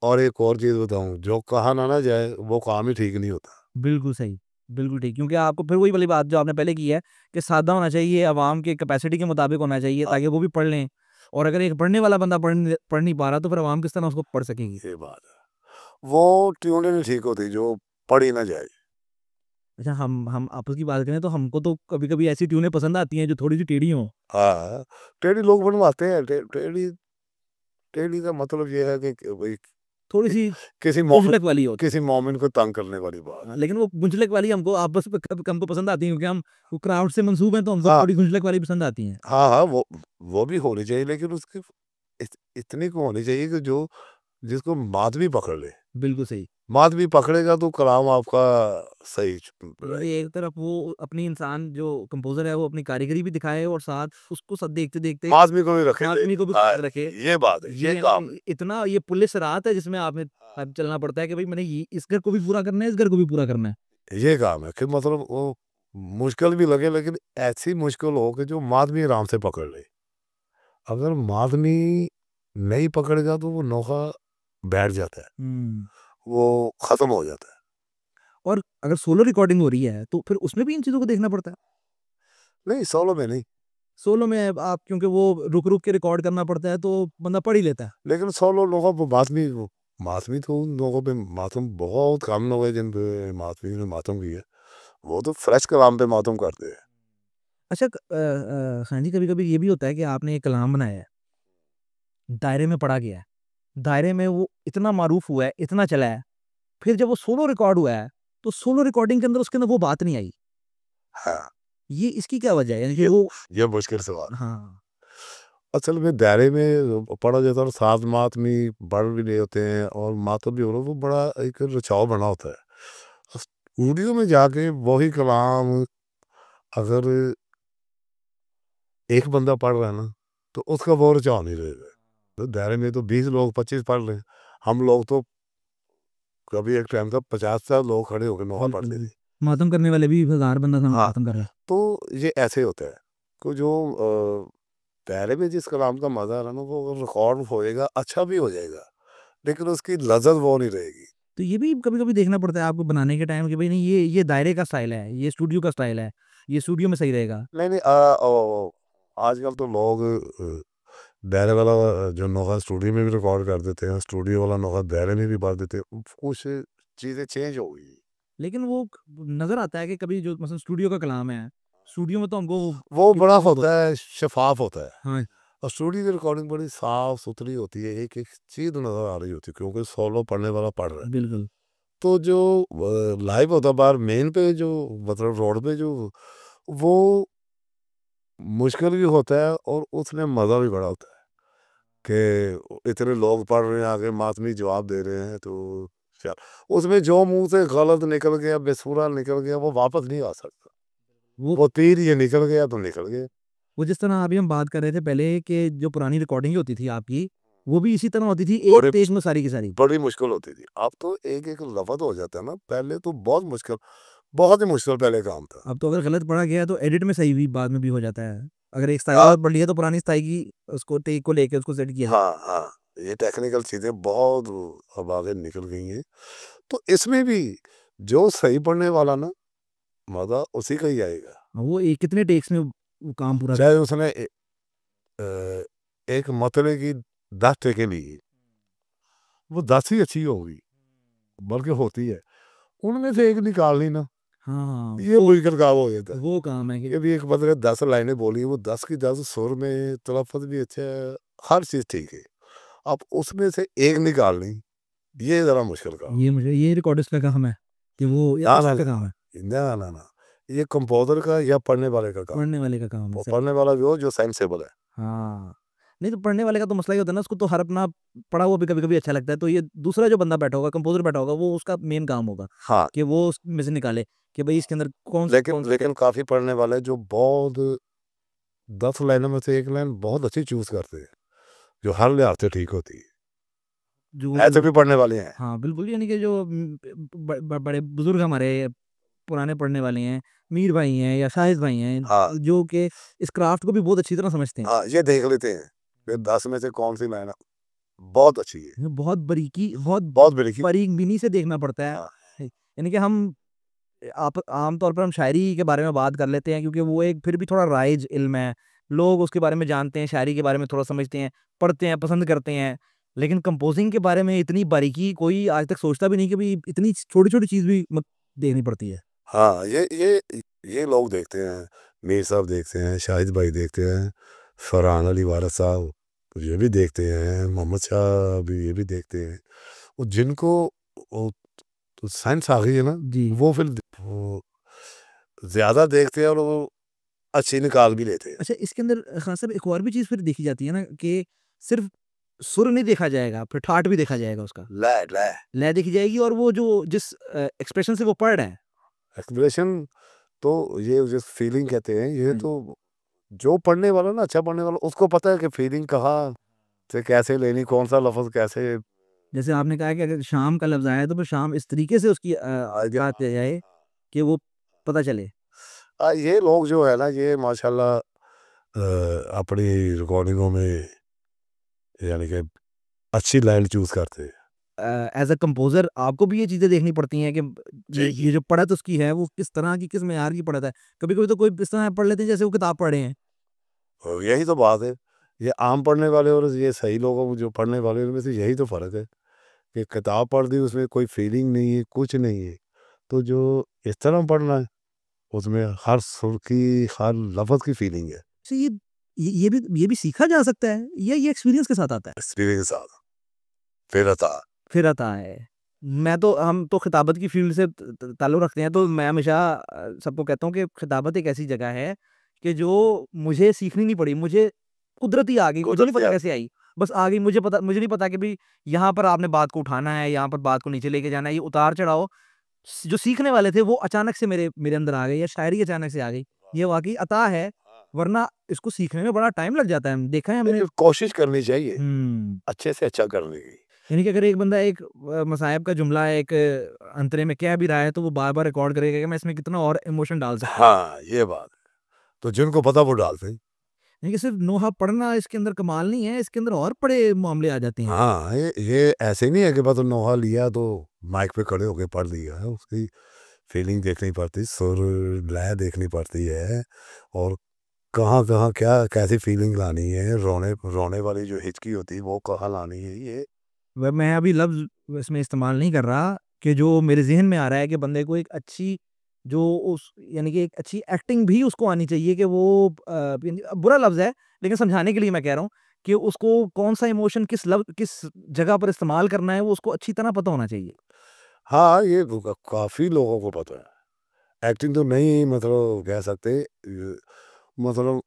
और एक और चीज़ बताऊँ, जो कहा ना जाए वो काम ही ठीक नहीं होता। बिल्कुल सही, बिल्कुल ठीक, क्योंकि आपको फिर वही वाली बात जो आपने पहले की है कि सादा होना चाहिए, आवाम के कैपेसिटी के मुताबिक होना चाहिए हाँ, ताकि वो भी पढ़ लें। और अगर एक पढ़ने वाला बंदा पढ़ नहीं पा रहा तो फिर आवाम किस तरह उसको पढ़ सकेगी? ये बात है। वो ट्यूनें नहीं ठीक होती जो पढ़ी ना जाए। अच्छा हम आपस की बात करें तो हमको तो कभी-कभी ऐसी ट्यूनें पसंद आती हैं जो थोड़ी-सी टेढ़ी हों। हाँ, टेढ़ी लोग बनवाते हैं। टेढ़ी टेढ़ी का मतलब ये है कि भई थोड़ी-सी किसी मोमिन गुंजलक वाली हो। किसी मोमिन को तंग करने वाली बात। लेकिन वो गुंजलक वाली हमको आपस में हमको पसंद आती है क्योंकि हम वो क्राउड से मंसूब हैं तो हमको हाँ, थोड़ी गुंजलक वाली पसंद आती हैं। हाँ, वो भी होनी चाहिए, लेकिन उसकी इतनी को होनी चाहिए कि जो जिसको मात भी पकड़ ले। बिल्कुल सही। मात भी पकड़ेगा तो कलाम आपका सही यानी रहेगा। एक तरफ वो अपनी इंसान जो कंपोज़र है वो अपनी कारीगरी भी दिखाए और साथ उसको सब देखते-देखते मात भी कोई रखे ले। आदमी को भी हाँ, ख्याल रखे। ये बात है, ये ये है ना, काम है। इतना ये पुलिस रात है जिसमें आपने अब चलना पड़ता है कि भाई मैंने ये इस घर को भी पूरा करना है, इस घर को भी पूरा करना है। ये काम है कि मतलब वो मुश्किल भी लगे, लेकिन ऐसी मुश्किल हो कि जो मादमी आराम से पकड़ ले। अगर मादमी नहीं पकड़ेगा तो वो नौका बैठ जाता है, हुँ। वो खत्म हो जाता है। और अगर सोलो रिकॉर्डिंग हो रही है तो फिर उसमें भी इन चीज़ों को देखना पड़ता है। नहीं, सोलो में नहीं। सोलो में आप क्योंकि वो रुक-रुक के रिकॉर्ड करना पड़ता है तो बंदा पढ़ ही लेता है। लेकिन सोलो लोगों पर मातमी तो उन लोगों पे मातम बहुत कम लोग हैं जिन पे मातमी ने मातम की है। वो तो फ्रेश कलाम पे मातम करते हैं। अच्छा हाँ जी, कभी-कभी ये भी होता है कि आपने एक कलाम बनाया है, दायरे में पढ़ा गया है, दायरे में वो इतना मारूफ हुआ है, इतना चला है, फिर जब वो सोलो रिकॉर्ड हुआ है, तो सोलो रिकॉर्डिंग के अंदर उसके अंदर वो बात नहीं आई। हाँ, ये इसकी क्या वजह है, यानी कि वो ये मुश्किल सवाल। हाँ असल में दायरे में पढ़ा जाता है और साथ मात में बढ़ भी रहे होते हैं और मातम भी हो रहा है, वो बड़ा एक रचाव बना होता है। स्टूडियो में जाके वही कलाम अगर एक बंदा पढ़ रहा है ना तो उसका वो रचाव नहीं रहेगा। तो दायरे में तो 20 लोग 25 पढ़ रहे हैं, हम लोग तो कभी एक टाइम था 50 लोग खड़े होकर नोहा बिल्कुल पढ़ते थे। मातम करने वाले भी 1000 बंदा हाँ, मातम कर रहा है। तो ये ऐसे होता है कि जो दायरे में जिस कलाम का मजा आ रहा है ना वो रिकॉर्ड होएगा, अच्छा भी हो जाएगा, लेकिन उसकी लज़्ज़त वो नहीं रहेगी। तो ये भी कभी-कभी देखना पड़ता है आपको बनाने के टाइम कि भाई नहीं ये दायरे का स्टाइल है, ये स्टूडियो का स्टाइल है, ये स्टूडियो में सही रहेगा। नहीं, नहीं आजकल तो लोग दायरे वाला जो नोहा स्टूडियो में भी रिकॉर्ड कर देते हैं, स्टूडियो वाला नोहा दायरे में भी भर देते हैं। कुछ चीज़ें चेंज हो गई। लेकिन वो नज़र आता है कि कभी जो मतलब स्टूडियो का कलाम है, स्टूडियो में तो हमको वो बड़ा होता है, शफ़ाफ़ होता है हाँ, और स्टूडियो की रिकॉर्डिंग बड़ी साफ-सुथरी होती है, एक-एक चीज़ नज़र आ रही होती है क्योंकि सोलो पढ़ने वाला पढ़ रहा है। बिल्कुल। तो जो लाइव होता है बाहर मेन पे जो मतलब रोड पे जो वो मुश्किल भी होता है और उसमें मज़ा भी बड़ा होता है कि इतने लोग पढ़ रहे हैं, आगे मातमी जवाब दे रहे हैं, तो क्या उसमें जो मुँह से गलत निकल गया, बेसुरा निकल गया, वो वापस नहीं आ सकता। वो वो तीर ये निकल गया तो निकल गया। वो जिस तरह अभी हम बात कर रहे थे पहले कि जो पुरानी रिकॉर्डिंग होती थी आपकी, वो भी इसी तरह होती थी एक बड़े टेक में सारी की सारी। बड़ी मुश्किल होती थी। अब तो एक-एक लफ़्ज़ हो जाता है ना, पहले तो बहुत ही मुश्किल पहले काम था। अब तो अगर गलत पढ़ा गया तो एडिट में सही भी बाद में भी हो जाता है। अगर एक स्टाइल हाँ, गलत पढ़ लिया तो पुरानी स्टाइल की उसको टेक को लेके उसको सेट किया जाता हाँ, हाँ, ये टेक्निकल चीज़ें बहुत अब आगे निकल गई हैं। तो इसमें भी जो सही पढ़ने वाला ना, मज़ा उसी का ही आएगा। है। वो कितने टेक्स में वो काम पूरा चाहे उसने अ, एक मतले की 10 टेकें ली, वो 10 ही अच्छी होगी, बल्कि होती है। उनमें से एक निकाल ली ना, हाँ, ये मुश्किल काम हो जाता है। वो काम है कि ये भी एक बंदे ने 10 लाइनें बोली, वो 10 की 10 सुर में तलफ़्फ़ुज़ भी अच्छा है, हर चीज़ ठीक है। अब उसमें से एक निकालनी, ये ज़रा मुश्किल काम। ये रिकॉर्डिस्ट का काम है कि वो या ना, ना, उसका ना, काम है, ना, ना, ना, ये कंपोज़र का या पढ़ने वाले का काम पढ़ने है। वाले का काम है और सर। पढ़ने वाला भी हो जो सेंसिबल है। हाँ, नहीं तो पढ़ने वाले का तो मसला ही होता है ना, उसको तो हर अपना पढ़ा हुआ भी कभी-कभी अच्छा लगता है, तो ये दूसरा जो बंदा बैठा होगा, कंपोज़र बैठा होगा, वो उसका मेन काम होगा हाँ, कि वो उसमें से निकाले कि भई इसके अंदर लेकिन कौन लेकिन काफ़ी पढ़ने वाले जो बहुत 10 लाइनों में से 1 लाइन बहुत अच्छी चूज़ करते हैं, जो हर लिहाज़ से ठीक होती है। जो ऐसे भी पढ़ने वाले हैं। हाँ, बिल्कुल यानी कि जो ब ब बड़े बुज़ुर्ग हमारे पुराने पढ़ने वाले हैं, मीर भाई हैं या शाहिद भाई हैं, हाँ, जो कि इस क्राफ़्ट को भी बहुत अच्छी तरह समझते हैं। हाँ, ये देख लेते हैं कि 10 में से कौन-सी लाइन बहुत अच्छी है, ये बहुत बहुत बारीकी। बारीक-बीनी से देखना पड़ता है। हाँ, यानी कि हम आप आम तौर पर हम शायरी के बारे में बात कर लेते हैं क्योंकि वो एक फिर भी थोड़ा राइज इल्म है। लोग उसके बारे में जानते हैं, शायरी के बारे में थोड़ा समझते हैं, पढ़ते हैं, पसंद करते हैं। लेकिन कंपोज़िंग के बारे में इतनी बारीकी कोई आज तक सोचता भी नहीं कि भई इतनी छोटी-छोटी चीज़ भी देखनी पड़ती है। हाँ, ये लोग देखते हैं, मीर साहब देखते हैं, शाहिद भाई देखते हैं, फरहान अली वारस साहब ये भी देखते हैं, मोहम्मद शाह भी ये भी देखते हैं। वो जिनको वो तो साइंस आ गई है ना, जी। वो फिर वो ज़्यादा देखते हैं और वो अच्छी निकाल भी लेते हैं। अच्छा इसके अंदर खान साहब एक और भी चीज़ फिर देखी जाती है ना कि सिर्फ़ सुर नहीं देखा जाएगा, फिर ठाट भी देखा जाएगा उसका। लय लय लय देखी जाएगी और वो जो जिस एक्सप्रेशन से वो पढ़ रहा है। एक्सप्रेशन तो ये जिस फीलिंग कहते हैं, ये हाँ जी। तो जो पढ़ने वाला ना अच्छा पढ़ने वाला उसको पता है कि फीलिंग कहाँ से कैसे लेनी, कौन-सा लफ़्ज़ कैसे जैसे आपने कहा कि अगर शाम का लफ्ज़ आया है तो फिर शाम इस तरीके से उसकी आगे बात जाए कि वो पता चले। ये लोग जो है ना ये माशाल्लाह अपनी रिकॉर्डिंगों में यानी कि अच्छी लाइन चूज़ करते हैं। एज़ अ कंपोज़र आपको भी ये चीज़ें देखनी पड़ती हैं कि जी। ये जो पढ़त उसकी है वो किस तरह की, किस मेयार की पढ़त है। कभी-कभी तो कोई इस तरह पढ़ लेते हैं जैसे वो किताब पढ़ रहे हैं। यही तो बात है। ये आम पढ़ने वाले और ये सही लोगों जो पढ़ने वाले उनमें से यही तो फ़र्क है कि किताब पढ़ दी उसमें कोई फीलिंग नहीं है, कुछ नहीं है। तो जो इस तरह पढ़ना है उसमें हर सुर की, हर लफ़्ज़ की फीलिंग है। तो ये भी सीखा जा सकता है या ये एक्सपीरियंस के साथ आता है? एक्सपीरियंस के साथ फिर आता फिर आता है। मैं तो हम तो खिताबत की फील्ड से ताल्लुक़ रखते हैं, तो मैं हमेशा सबको कहता हूँ कि खिताबत एक ऐसी जगह है कि जो मुझे सीखनी नहीं पड़ी, मुझे कुदरती आ गई, मुझे नहीं पता कैसे आई, बस आ गई। मुझे नहीं पता कि भाई यहाँ पर आपने बात को उठाना है, यहाँ पर बात को नीचे लेके जाना है, ये उतार-चढ़ाव जो सीखने वाले थे वो अचानक से मेरे मेरे अंदर आ गए, या शायरी अचानक से आ गई। ये वाक़ई अता है, वरना इसको सीखने में बड़ा टाइम लग जाता है। देखा है हमने। कोशिश करनी चाहिए हुँ। अच्छे से अच्छा करने की। यानी कि अगर एक बंदा एक मसायब का जुमला एक अंतरे में कह भी रहा है, तो वो बार-बार रिकॉर्ड करेगा कि मैं इसमें कितना और इमोशन डाल सकता हूँ। हाँ, ये बात है। तो जिनको पता वो डालते हैं। यानी कि सिर्फ नोहा पढ़ना इसके अंदर कमाल नहीं है, इसके अंदर और बड़े मामले आ जाते हैं। हाँ, ये ऐसे नहीं है कि बस नोहा लिया तो माइक पे खड़े होके पढ़ लिया है, उसकी फीलिंग देखनी पड़ती, सुर लय देखनी पड़ती है, और कहाँ-कहाँ क्या कैसी फीलिंग लानी है, रोने रोने वाली जो हिचकी होती है वो कहाँ लानी है, ये मैं अभी लफ्ज़ इसमें इस्तेमाल नहीं कर रहा, कि जो मेरे ज़हन में आ रहा है कि बंदे को एक अच्छी जो उस यानी कि एक अच्छी एक्टिंग भी उसको आनी चाहिए, कि वो बुरा लफ्ज़ है, लेकिन समझाने के लिए मैं कह रहा हूँ कि उसको कौन-सा इमोशन किस जगह पर इस्तेमाल करना है, वो उसको अच्छी तरह पता होना चाहिए। हाँ, ये काफ़ी लोगों को पता है। एक्टिंग तो नहीं मतलब कह सकते मतलब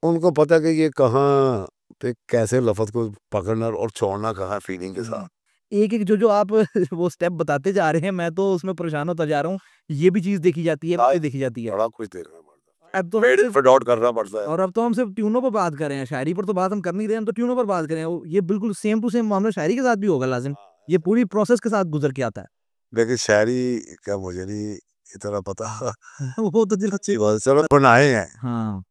उनको पता है कि ये कहाँ पे कैसे लफ्ज़ को पकड़ना और छोड़ना कहाँ फीलिंग के साथ। एक-एक जो आप वो स्टेप बताते जा रहे हैं, मैं तो उसमें परेशान होता जा रहा हूँ। ये भी चीज़ देखी जाती है, वो भी देखी जाती है। बड़ा कुछ देखना पड़ता अब तो है। फिर आउट करना पड़ता है। और अब तो हम सिर्फ ट्यूनों पर बात कर रहे हैं, शायरी पर तो बात हम कर नहीं रहे हैं, हम तो ट्यूनों पर बात कर रहे हैं। ये बिल्कुल सेम टू सेम मामला शायरी के साथ भी होगा लाज़िम। ये पूरी प्रोसेस के साथ गुज़र के आता है। लेकिन शायरी का मुझे नहीं इतना पता। वो तो दिल अच्छी बात है, चलो बनाए हैं। हाँ।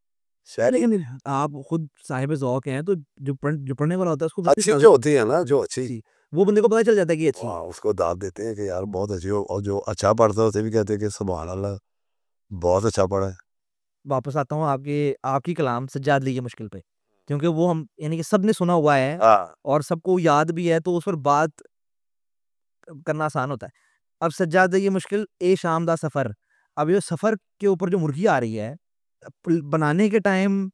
शायरी लेकिन आप खुद साहिब ज़ौक़ हैं, तो जो पढ़ने वाला होता है उसको अच्छी जो होती है ना, जो अच्छी जी, वो बंदे को पता चल जाता है कि ये अच्छी है। हाँ, उसको दाद देते हैं कि यार बहुत अच्छी हो, और जो अच्छा पढ़ता है उसे भी कहते हैं कि सुभान अल्लाह बहुत अच्छा पढ़ा है। वापस आता हूँ आपके आपकी कलाम सज्जाद ली ये मुश्किल पे। क्योंकि वो हम यानी कि सबने सुना हुआ है हाँ, और सबको याद भी है, तो उस पर बात करना आसान होता है। अब सज्जाद ये मुश्किल ए शाम दा सफ़र, अब ये सफ़र के ऊपर जो मुर्गी आ रही है, बनाने के टाइम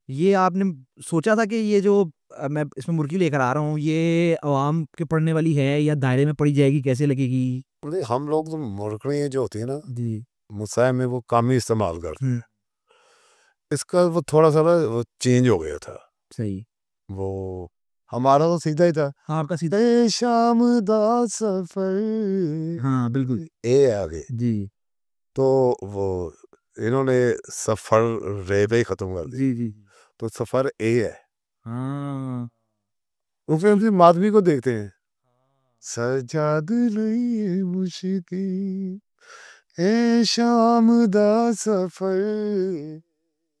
ये आपने सोचा था कि ये जो मैं इसमें मुर्गी लेकर आ रहा हूँ, ये अवाम के पढ़ने वाली है या दायरे में पढ़ी जाएगी, कैसे लगेगी? नहीं, हम लोग तो मुर्गियाँ जो होती है ना, जी। मुसाय में वो कम ही इस्तेमाल करते हैं। हुँ, इसका वो थोड़ा-सा ना वो चेंज हो गया था। सही। वो हमारा तो सीधा ही था। हाँ, आपका सीधा ए शाम दा सफ़र, हाँ, बिल्कुल। ए है आगे। जी। तो वो इन्होंने सफ़र रे पे ही ख़त्म कर दी। जी, जी। तो सफ़र ए है। हाँ। उसमें हम माधवी को देखते हैं। सजाद नहीं मुश्किल ए शाम दा सफ़र,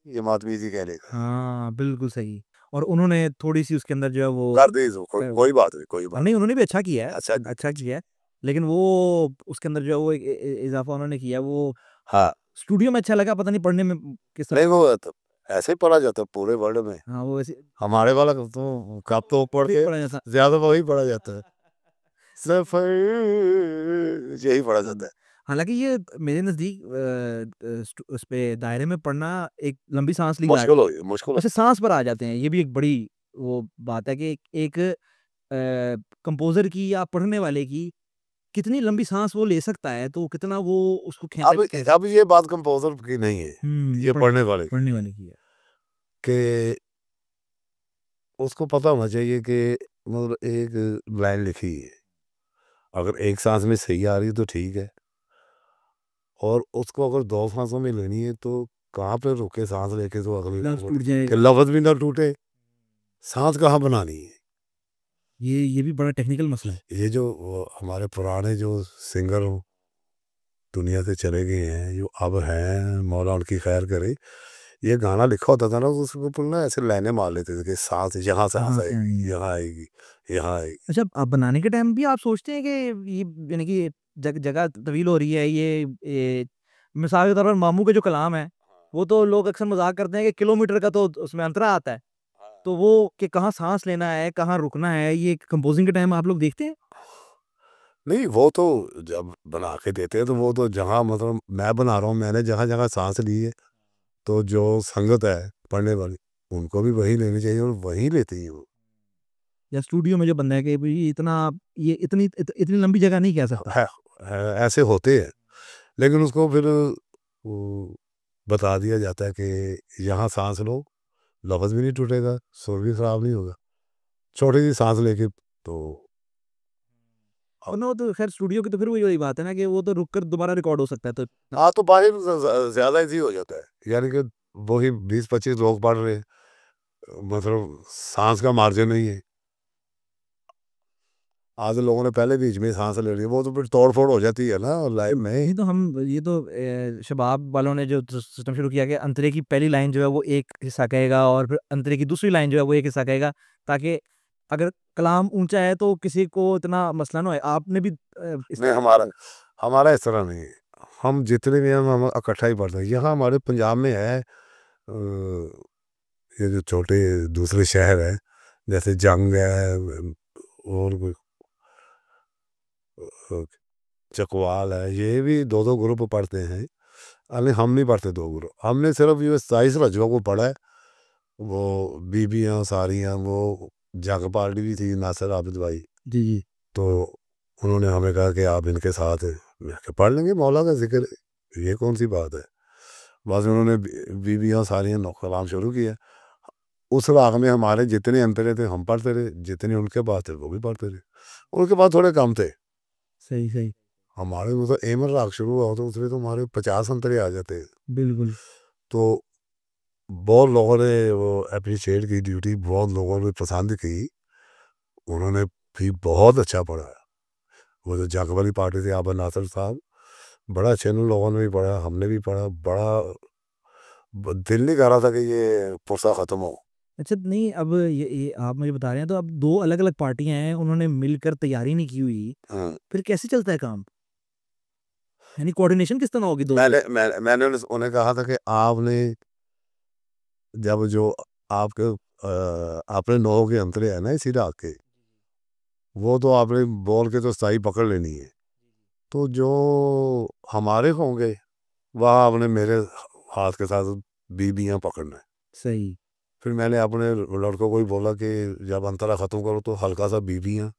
ये माधवी जी कहने का हाँ, बिल्कुल सही। और उन्होंने थोड़ी-सी उसके अंदर जो है वो कर दी इसको, कोई बात नहीं, कोई बात नहीं, उन्होंने भी अच्छा किया है, अच्छा अच्छा किया है। लेकिन वो उसके अंदर जो है वो इज़ाफ़ा उन्होंने किया, वो हाँ, स्टूडियो में अच्छा लगा, पता नहीं पढ़ने में किस तरह। नहीं वो तो ऐसे ही पढ़ा जाता है पूरे वर्ल्ड में। हाँ, वो ऐसे हमारे वाला तो कब तो पढ़ नहीं के पढ़ा जाता। ज़्यादा वही पढ़ा जाता है। सफ़र यही पढ़ा जाता है। हालाँकि ये मेरे नज़दीक उस पे दायरे में पढ़ना एक लंबी साँस ली जा मुश्किल हो गई, मुश्किल हो वैसे साँस पर आ जाते हैं, ये भी एक बड़ी वो बात है कि एक कंपोज़र की या पढ़ने वाले की कितनी लंबी साँस वो ले सकता है, तो कितना वो उसको खींच अब ये बात कंपोज़र की नहीं है, ये ये पढ़ने वाले की पढ़ने वाले की है। कि उसको पता होना चाहिए कि मतलब एक लाइन लिखी है, अगर एक साँस में सही आ रही है तो ठीक है, और उसको अगर 2 साँसों में लेनी है तो कहाँ पे रुके साँस लेके तो अगली लफ्ज़ वो टूट कि जाएगा। लफ्ज़ भी ना टूटे, साँस कहाँ बनानी है। ये भी बड़ा टेक्निकल मसला है। ये जो वो हमारे पुराने जो सिंगर दुनिया से चले गए हैं, जो अब हैं, मौला उनकी खैर करे, ये गाना लिखा होता था ना, तो उसके ऊपर ना ऐसे लाइनें मार लेते थे कि साँस यहाँ कहाँ साँस से आएगी, आई है? यहाँ आएगी, यहाँ आएगी। अच्छा, आप बनाने के टाइम भी आप सोचते हैं कि ये यानी कि जगह तवील हो रही है, ये मिसाल के तौर पर मामू के जो कलाम है, वो तो लोग अक्सर मज़ाक करते हैं कि किलोमीटर का तो उसमें अंतरा आता है। तो वो कि कहाँ साँस लेना है, कहाँ रुकना है, ये कंपोज़िंग के टाइम आप लोग देखते हैं? नहीं, वो तो जब बना के देते हैं तो वो तो जहाँ मतलब मैं बना रहा हूँ, मैंने जहाँ-जहाँ साँस ली है, तो जो संगत है पढ़ने वाली, उनको भी वही लेनी चाहिए और वही लेती है वो। या स्टूडियो में जो बंदा है कि भाई इतना ये इतनी लंबी जगह नहीं कह सकता। ऐसे होते हैं, लेकिन उसको फिर वो बता दिया जाता है कि यहाँ सांस लो, लफ्ज़ भी नहीं टूटेगा, सुर भी खराब नहीं होगा, छोटी सी सांस लेके तो वरना वो तो खैर स्टूडियो की तो फिर वही बात है ना कि वो तो रुक कर दोबारा रिकॉर्ड हो सकता है, तो हाँ, तो बाहर ज़्यादा इजी हो जाता है, यानी कि वही 20-25 लोग पढ़ रहे हैं, मतलब सांस का मार्जिन नहीं है। आज लोगों ने पहले बीच में सांस ले ली, वो तो फिर तोड़ फोड़ हो जाती है ना लाइफ में। नहीं तो हम ये तो शबाब वालों ने जो सिस्टम शुरू किया कि अंतरे की पहली लाइन जो है वो एक हिस्सा कहेगा और फिर अंतरे की दूसरी लाइन जो है वो एक हिस्सा कहेगा, ताकि अगर कलाम ऊंचा है तो किसी को इतना मसला ना हो। आपने भी नहीं, हमारा इस तरह नहीं है, हम जितने भी हम इकट्ठा ही पढ़ते हैं। यहाँ हमारे पंजाब में है ये जो छोटे दूसरे शहर है, जैसे जंग है और कोई चकवाल है, ये भी 2-2 ग्रुप पढ़ते हैं। अरे हम नहीं पढ़ते 2 ग्रुप, हमने सिर्फ ये 27 रजों को पढ़ा है। वो बीबियाँ सारियाँ, वो जंग पार्टी भी थी नासिर आबिद भाई, जी जी तो उन्होंने हमें कहा कि आप इनके साथ मैं कहा, पढ़ लेंगे मौला का जिक्र, ये कौन सी बात है। बस उन्होंने बीबियाँ सारियाँ कलाम शुरू किया। उस राग में हमारे जितने अंतरे थे हम पढ़ते रहे, जितने उनके पास थे वो भी पढ़ते रहे। उनके पास थोड़े कम थे, सही सही हमारे में तो एमर राग शुरू हुआ तो उसमें तो हमारे 50 अंतरे आ जाते। बिल्कुल तो बहुत लोगों ने वो अप्रिशिएट की ड्यूटी, बहुत लोगों ने पसंद की, उन्होंने भी बहुत अच्छा पढ़ा। वो जो जंग वाली पार्टी थी आबा नासिर साहब, बड़ा अच्छे उन लोगों ने भी पढ़ा, हमने भी पढ़ा, बड़ा दिल नहीं कर रहा था कि ये पुरसा ख़त्म हो। अच्छा नहीं अब ये आप मुझे बता रहे हैं तो अब दो अलग अलग पार्टियां हैं, उन्होंने मिलकर तैयारी नहीं की हुई, हाँ। फिर कैसे चलता है काम, यानी कोऑर्डिनेशन किस तरह होगी दो मैंने उन्हें कहा था कि आपने जब जो आपके आपने 9 के अंतरे है ना इसी रात के, वो तो आपने बोल के तो सही पकड़ लेनी है, तो जो हमारे होंगे वह आपने मेरे हाथ के साथ बीबियाँ पकड़ना है। सही फिर मैंने अपने लड़कों को भी बोला कि जब अंतरा ख़त्म करो तो हल्का सा बीबियाँ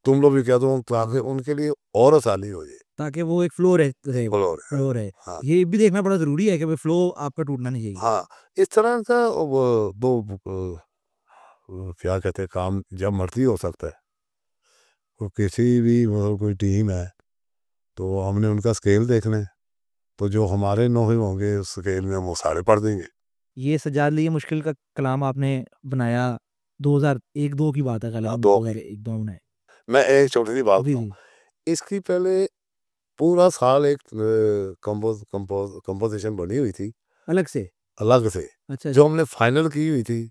तुम लोग भी कह दो, ताकि उनके लिए और आसानी हो जाए। ताकि वो एक फ्लो रहे फ्लो रहे। फ्लो रहे। हाँ ये भी देखना बड़ा जरूरी है कि भाई फ्लो आपका टूटना नहीं चाहिए। हाँ, इस तरह का वो दो क्या कहते हैं काम जब मर्जी हो सकता है। वो किसी भी मतलब कोई टीम है तो हमने उनका स्केल देखना है, तो जो हमारे नोहे होंगे उस स्केल में हम वो सारे पढ़ देंगे। ये सजाद लिए मुश्किल का कलाम आपने बनाया 2001-2 की बात है, हाँ, कलाम दो 2001-2 में। मैं एक छोटी सी बात जी बताऊँ, जी इसकी पहले पूरा साल एक कंपोजिशन बनी हुई थी अलग से। अलग से, अच्छा जो हमने फाइनल की हुई थी,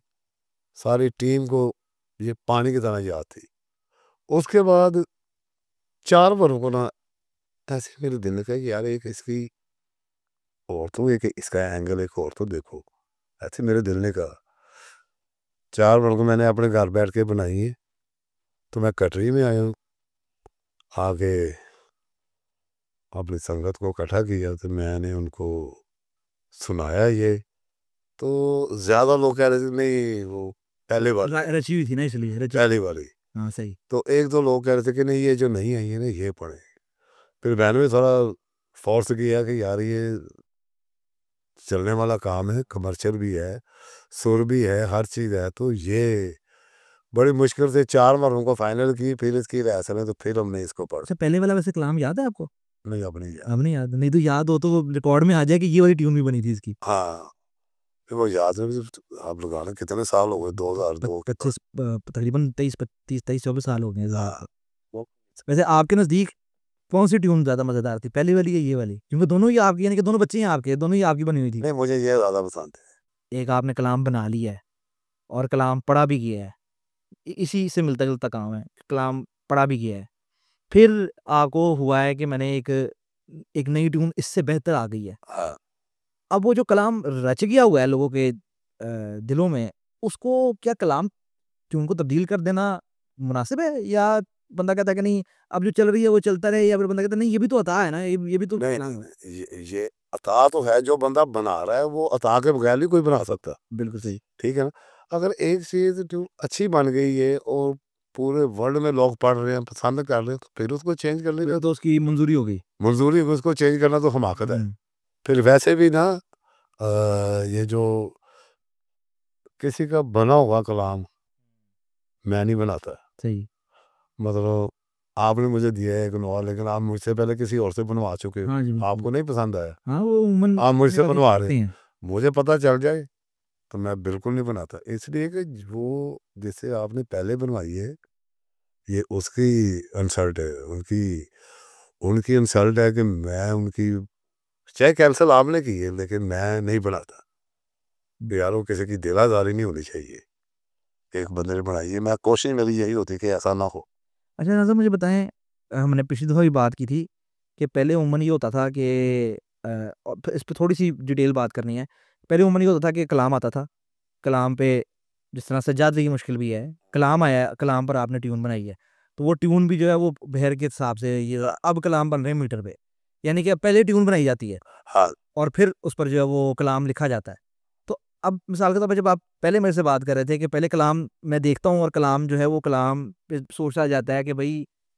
सारी टीम को ये पानी की तरह याद थी। उसके बाद 4 बारों को ना ऐसे मेरे दिल ने कहा कि यार एक इसकी और तो एक इसका एंगल एक और तो देखो, ऐसे मेरे दिल ने कहा। 4 बार को मैंने अपने घर बैठ के बनाई है, तो मैं कटरी में आया हूँ, आगे अपनी संगत को इकट्ठा किया तो मैंने उनको सुनाया ये, तो ज़्यादा लोग कह रहे थे नहीं वो पहले वाली है, रची हुई थी ना इसलिए रची। पहली वाली। हाँ सही। तो 1-2 लोग कह रहे थे कि नहीं ये जो नहीं आई है ना ये पढ़े। फिर मैंने भी थोड़ा फोर्स किया कि यार ये चलने वाला काम है, कमर्शियल भी है, सुर भी है, हर चीज़ है, तो ये बड़ी मुश्किल से 4 बार उनको फाइनल की, फिर इसकी रिहर्सल है, तो फिर हमने इसको पढ़ा। अच्छा पहले वाला वैसे कलाम याद है आपको? नहीं अब नहीं याद। अब नहीं याद, नहीं तो याद हो तो रिकॉर्ड में आ जाए कि ये वाली ट्यून भी बनी थी इसकी। हाँ, फिर वो याद है, आप लगाना कितने साल हो गए, 2002 के बाद। 25 तकरीबन 23-24 साल हो गए हैं इस बात हाँ, को। वो वैसे आपके नज़दीक कौन सी ट्यून ज़्यादा मज़ेदार थी, पहली वाली या ये वाली? क्योंकि दोनों ही आपकी, यानी कि दोनों बच्चे हैं आपके, दोनों ही आपकी बनी हुई थी। नहीं मुझे ये ज़्यादा पसंद है। एक आपने कलाम बना लिया है और कलाम पढ़ा भी किया है, इसी से मिलता जुलता काम है, कलाम पढ़ा भी किया है। फिर आपको हुआ है कि मैंने एक एक नई ट्यून इससे बेहतर आ गई है। हाँ, अब वो जो कलाम रच गया हुआ है लोगों के दिलों में, उसको क्या कलाम ट्यून को तब्दील कर देना मुनासिब है, या बंदा कहता है कि नहीं अब जो चल रही है वो चलता रहे, या फिर बंदा कहता है नहीं ये भी तो अता है ना, ये भी तो नहीं, कलाम नहीं, है। नहीं, ये अता तो है, जो बंदा बना रहा है वो अता के बगैर नहीं कोई बना सकता, बिल्कुल सही। ठीक है ना? अगर एक चीज़ जो अच्छी बन गई है और पूरे वर्ल्ड में लोग पढ़ रहे हैं, पसंद कर रहे हैं, तो फिर उसको चेंज कर लेगा। तो उसकी मंजूरी हो गई, मंजूरी है, उसको चेंज करना तो हमाकत है। फिर वैसे भी ना ये जो किसी का बना हुआ कलाम मैं नहीं बनाता। सही, मतलब आपने मुझे दिया है एक नॉवल, लेकिन आप मुझसे पहले किसी और से बनवा चुके हो, हाँ जी, बिल्कुल। आपको नहीं पसंद आया, हाँ, वो उमन आप मुझसे बनवा रहे करते हैं, हैं। मुझे पता चल जाए तो मैं बिल्कुल नहीं बनाता। इसलिए कि वो जिससे आपने पहले बनवाई है, ये उसकी इंसल्ट है, उनकी उनकी इंसल्ट है कि मैं उनकी, चाहे कैंसिल आपने की है, लेकिन मैं नहीं बनाता। तो यार वो किसी की दिल आज़ारी नहीं होनी चाहिए। एक बंदे ने बनाई है, मैं कोशिश मेरी यही होती है कि ऐसा ना हो। अच्छा नाज़िम, मुझे बताएँ, हमने पिछली दफ़ा भी बात की थी कि पहले उमूमन ये होता था कि और फिर इस पे थोड़ी-सी डिटेल बात करनी है। पहले उमूमन ये होता था कि कलाम आता था, कलाम पे जिस तरह सज्जाद की मुश्किल भी है, कलाम आया, कलाम पर आपने ट्यून बनाई है। तो वो ट्यून भी जो है वो बहर के हिसाब से ये अब कलाम बन रहे हैं मीटर पे। यानी कि अब पहले ट्यून बनाई जाती है हाँ, और फिर उस पर जो है वो कलाम लिखा जाता है। तो अब मिसाल के तौर पे जब आप पहले मेरे से बात कर रहे थे कि पहले कलाम मैं देखता हूँ और कलाम जो है वो कलाम पे सोचा जाता है कि भई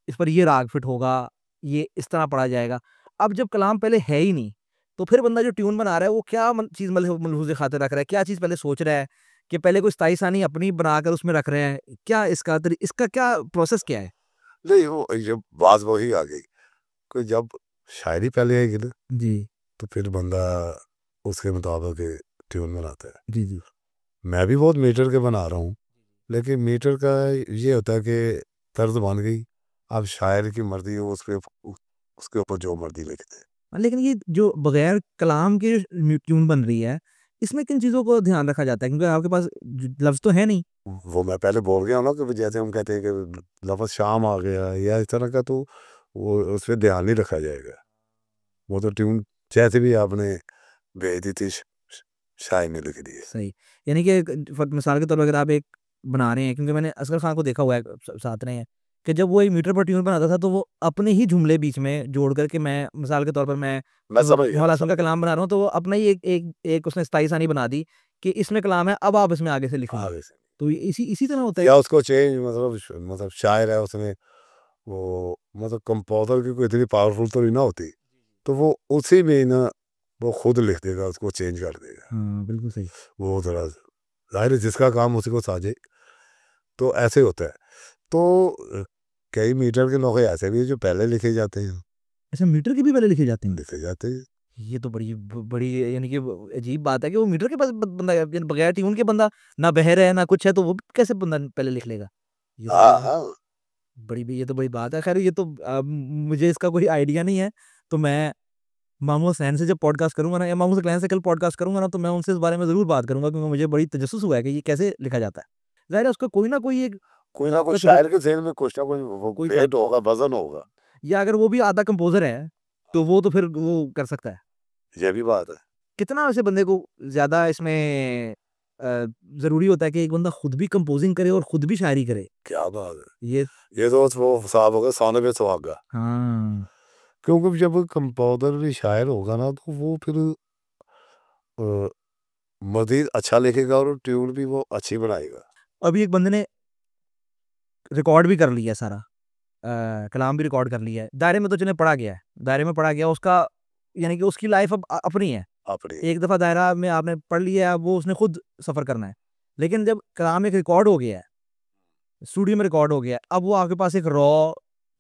इस पर ये राग फिट होगा, ये इस तरह पढ़ा जाएगा। अब जब कलाम पहले है ही नहीं, तो फिर बंदा जो ट्यून बना रहा है वो क्या चीज़ मलहूज़ खातिर रख रहा है? क्या चीज़ पहले सोच रहा है कि पहले कोई स्थाई सानी अपनी बनाकर उसमें रख रहे हैं? क्या इसका क्या प्रोसेस क्या है? नहीं वो ये बात वही आ गई कि जब शायरी पहले आएगी ना, जी, तो फिर बंदा उसके मुताबिक ट्यून बनाता है। जी, जी। मैं भी बहुत मीटर के बना रहा हूँ, लेकिन मीटर का ये होता है कि तर्ज बन गई, अब शायर की मर्जी हो, उसके ऊपर जो मर्जी लिख दे। लेकिन ये जो बगैर कलाम के ट्यून बन रही है, इसमें किन चीज़ों को ध्यान रखा जाता है? क्योंकि आपके पास लफ्ज़ तो है नहीं। वो मैं पहले बोल गया हूँ ना कि जैसे हम कहते हैं कि लफ्ज़ शाम आ गया या इस तरह का, तो वो उस पर ध्यान नहीं रखा जाएगा। वो तो ट्यून जैसे भी आपने भेज दी थी, शायर ने लिख दी है। सही। यानी कि मिसाल के तौर पर अगर आप एक बना रहे हैं, क्योंकि मैंने असगर खान को देखा हुआ है साथ रहे हैं, कि जब वो एक मीटर पर ट्यून बनाता था तो वो अपने ही जुमले बीच में जोड़ कर के, मैं मिसाल के तौर पर मैं मैं समझ गया, मौला हसन का कलाम बना रहा हूँ, तो वो अपना ही एक उसने स्थाई सानी बना दी कि इसमें कलाम है, अब आप इसमें आगे से लिखेंगे। आगे से तो ये इसी इसी तरह होता है। या उसको चेंज, मतलब शायर है उसमें, वो मतलब कंपोज़र की कोई इतनी पावरफुल तो नहीं ना होती, तो वो उसी में ना वो खुद लिख देगा, उसको चेंज कर देगा। हाँ, बिल्कुल सही। वो ज़रा ज़ाहिर है जिसका काम उसी को साझे, तो ऐसे होता है। तो कई मीटर के लोग ऐसे भी हैं जो पहले लिखे जाते हैं, अच्छा, मीटर के भी पहले लिखे जाते हैं? लिखे जाते हैं। ये तो बड़ी यानी कि अजीब बात है कि वो मीटर के पास बंदा यानी बगैर ट्यून के बंदा ना बहर है ना कुछ है, तो वो कैसे बंदा पहले लिख लेगा? ये तो हाँ, हाँ। ये तो बड़ी बात है। ख़ैर ये तो मुझे इसका कोई आइडिया नहीं है। तो मैं मामू हुसैन से जब पॉडकास्ट करूँगा ना, या मामू हुसैन से कल पॉडकास्ट करूँगा ना, तो मैं उनसे इस बारे में ज़रूर बात करूँगा, क्योंकि मुझे बड़ी तजस्सुस हुआ है कि ये कैसे लिखा जाता है। ज़ाहिर है उसका कोई ना कोई एक कोई ना कोई एक रो शायर के ज़हन में कुछ ना कुछ वो कोई बेट होगा, वज़न होगा। या अगर वो भी आधा कंपोज़र है, तो वो तो फिर वो कर सकता है। ये भी बात है। कितना वैसे बंदे को ज़्यादा इसमें ज़रूरी होता है कि एक बंदा खुद भी कंपोज़िंग करे और खुद भी शायरी करे? क्या बात है! ये ये तो वो हिसाब होगा सोने पे सुहागा। हाँ। क्योंकि जब कंपोज़र भी शायर होगा ना, तो वो फिर अ, मज़ीद अच्छा लिखेगा और ट्यून भी वो अच्छी बनाएगा। अभी एक बंदे ने रिकॉर्ड भी कर लिया है सारा, कलाम भी रिकॉर्ड कर लिया है। दायरे में तो चलें पढ़ा गया है, दायरे में पढ़ा गया उसका, यानी कि उसकी लाइफ़ अब अपनी है। अपनी एक दफ़ा दायरा में आपने पढ़ लिया है, अब वो उसने खुद सफ़र करना है। लेकिन जब कलाम एक रिकॉर्ड हो गया है, स्टूडियो में रिकॉर्ड हो गया है, अब वो आपके पास एक रॉ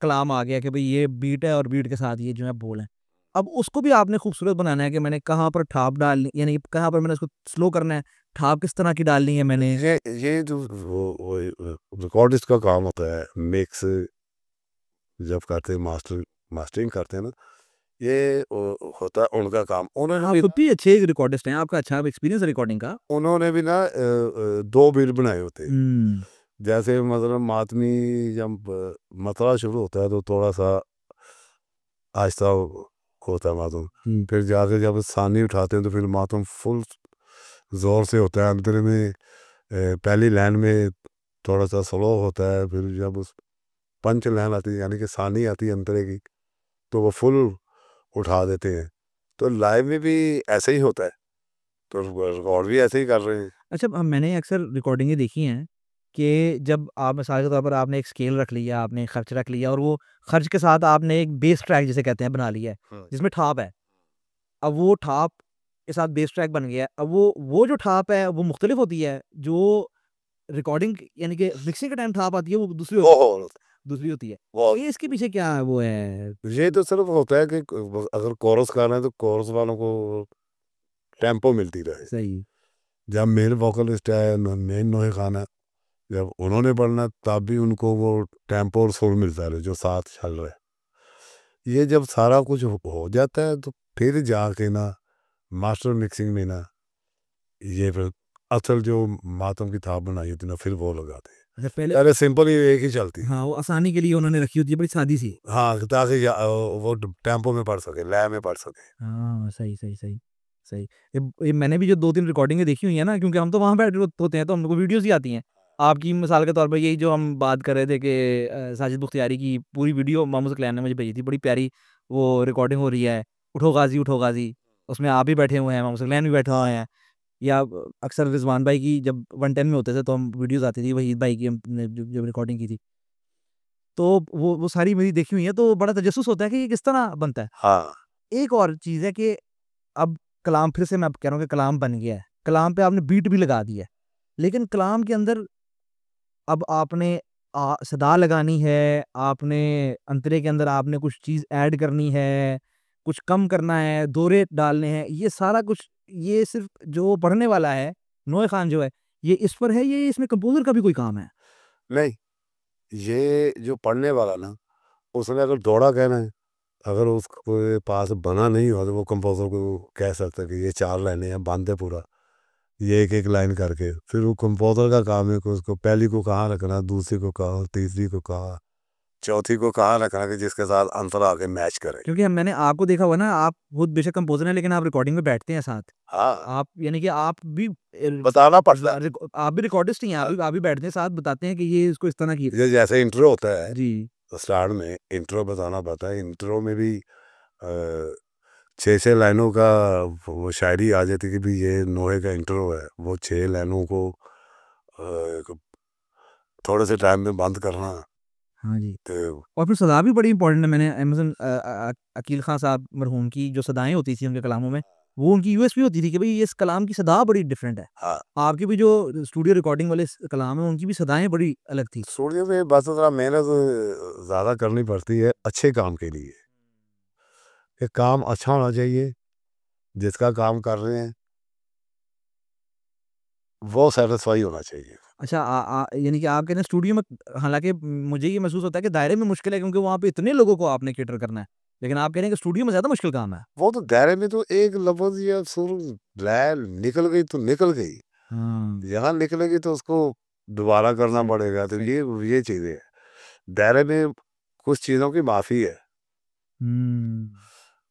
कलाम आ गया कि भई ये बीट है और बीट के साथ ये जो है बोल हैं। अब उसको भी आपने खूबसूरत बनाना है कि मैंने कहाँ पर ठाप डालनी, यानी कहाँ पर मैंने उसको स्लो करना है, ठाप किस तरह की डालनी है मैंने। ये जो वो रिकॉर्डिस्ट का काम होता है, मिक्स जब करते हैं, मास्टरिंग करते हैं ना, ये होता है उनका काम। आप खुद भी अच्छे रिकॉर्डिस्ट हैं, आपका अच्छा एक्सपीरियंस है रिकॉर्डिंग का। उन्होंने भी ना 2 बीट बनाए होते हैं। हुँ। जैसे मतलब मातमी जब मतला शुरू होता है तो थोड़ा-सा आहिस्ता होता है मातम। हुँ। फिर जाके जब सानी उठाते हैं तो फिर मातम फुल ज़ोर से होता है। अंतरे में पहली लाइन में थोड़ा-सा स्लो होता है, फिर जब उस पंच लाइन आती है, यानी कि सानी आती है अंतरे की, तो वो फुल उठा देते हैं। तो लाइव में भी ऐसे ही होता है, तो रिकॉर्ड भी ऐसे ही कर रहे हैं। अच्छा, मैंने अक्सर रिकॉर्डिंगें देखी हैं कि जब आप मिसाल के तौर पर आपने एक स्केल रख लिया, आपने एक खर्च रख लिया और वो खर्च के साथ आपने एक बेस ट्रैक जिसे कहते हैं बना लिया है, जिसमें ठाप है। अब वो ठाप के साथ बेस ट्रैक बन गया है। अब वो जो ठाप है वो मुख्तलिफ होती है, जो रिकॉर्डिंग यानी कि मिक्सिंग के टाइम ठाप आती है वो दूसरी होती है। वो तो ये इसके पीछे क्या वो है? ये तो सिर्फ होता है कि अगर कोरस गाना है तो कोरस वालों को टेम्पो मिलती रहे। सही। जब मेन वोकलिस्ट है, मेन नोहे खान है, जब उन्होंने पढ़ना तब भी उनको वो टेम्पो और सुर मिलता रहे जो साथ चल रहे। ये जब सारा कुछ हो जाता है तो फिर जाके ना मास्टर मिक्सिंग में ना ये फिर असल जो मातम की थाप बनाई होती ना फिर वो लगाते हैं। अच्छा, पहले अरे सिंपल ही एक ही चलती है। हाँ, वो आसानी के लिए उन्होंने रखी होती है, बड़ी सादी सी। हाँ, ताकि वो टेम्पो में पढ़ सके, लय में पढ़ सके। हाँ, सही, सही, सही, सही। ये मैंने भी जो 2-3 रिकॉर्डिंगें देखी हुई हैं ना, क्योंकि हम तो वहाँ बैठे होते हैं, तो हमको वीडियोज़ ही आती हैं। आपकी मिसाल के तौर पे यही जो हम बात कर रहे थे कि साजिद बुख्तियारी की पूरी वीडियो मोहम्मद सकलैन ने मुझे भेजी थी, बड़ी प्यारी वो रिकॉर्डिंग हो रही है, उठो गाज़ी, उसमें आप भी बैठे हुए हैं, मोहम्मद सकलैन भी बैठे हुए हैं। या अक्सर रिज़वान भाई की जब 110 में होते थे, तो हम वीडियोज़ आती थी, वहीद भाई की हमने जब रिकॉर्डिंग की थी। तो वो सारी मेरी देखी हुई है, तो बड़ा तजस्सुस होता है कि ये किस तरह बनता है। हाँ, एक और चीज़ है कि अब कलाम, फिर से मैं अब कह रहा हूँ कि कलाम बन गया है। कलाम पे आपने बीट भी लगा दी है। लेकिन कलाम के अंदर अब आपने सदा लगानी है, आपने अंतरे के अंदर आपने कुछ चीज़ ऐड करनी है, कुछ कम करना है, दोहरे डालने हैं, ये सारा कुछ ये सिर्फ़ जो पढ़ने वाला है, नोए खान जो है, ये इस पर है, ये इसमें कंपोज़र का भी कोई काम है? नहीं, ये जो पढ़ने वाला ना, उसने अगर दौड़ा कहना है, अगर उसके पास बना नहीं हुआ तो वो कंपोज़र को कह सकता है कि ये 4 लाइनें हैं, बाँध दे पूरा। ये एक-एक लाइन करके, फिर वो कंपोज़र का काम है कि उसको पहली को कहाँ रखना, दूसरी को कहाँ, तीसरी को कहाँ, चौथी को कहाँ रखना कि जिसके साथ अंतर आके मैच करे। क्योंकि मैंने आपको देखा हुआ ना, आप खुद बेशक कंपोज़र हैं, लेकिन आप रिकॉर्डिंग में बैठते हैं साथ। हाँ, आप यानी कि आप भी बताना पड़ता है। आप भी रिकॉर्डिस्ट ही हैं, आप भी बैठते हैं साथ, बताते हैं कि ये इसको इस तरह की। ये जैसे इंट्रो होता है, जी। तो स्टार्ट में इंट्रो बताना पड़ता है। इंट्रो में भी 6-6 लाइनों का वो शायरी आ जाती है कि भई ये नोहे का इंट्रो है। वो 6 लाइनों को एक थोड़े से टाइम में बंद करना। हाँ जी। तो और फिर सदा भी बड़ी इम्पोर्टेंट है। मैंने अमेज़न अकील ख़ान साहब मरहूम की जो सदाएँ होती थी उनके कलामों में, वो उनकी यूएसपी होती थी कि भई इस कलाम की सदा बड़ी डिफरेंट है। हाँ, आपकी भी जो स्टूडियो रिकॉर्डिंग वाले कलाम हैं, उनकी भी सदाएँ बड़ी अलग थी। स्टूडियो में बस ज़रा मेहनत ज़्यादा करनी पड़ती है अच्छे काम के लिए। कि काम अच्छा होना चाहिए, जिसका काम कर रहे हैं, वो सैटिस्फाई होना चाहिए। अच्छा, यानी कि आप कह रहे हैं स्टूडियो में, हालाँकि मुझे ये महसूस होता है कि दायरे में मुश्किल है, क्योंकि वहाँ पे इतने लोगों को आपने कैटर करना है। लेकिन आप कह रहे हैं कि स्टूडियो में ज़्यादा मुश्किल काम है। वो तो दायरे में तो एक लफ्ज़ या सुर लय निकल गई तो निकल गई। हाँ। यहाँ निकलेगी तो उसको दोबारा करना सही, पड़ेगा, तो सही। ये चीज़ें हैं। दायरे में कुछ चीज़ों की माफ़ी है, हुँ।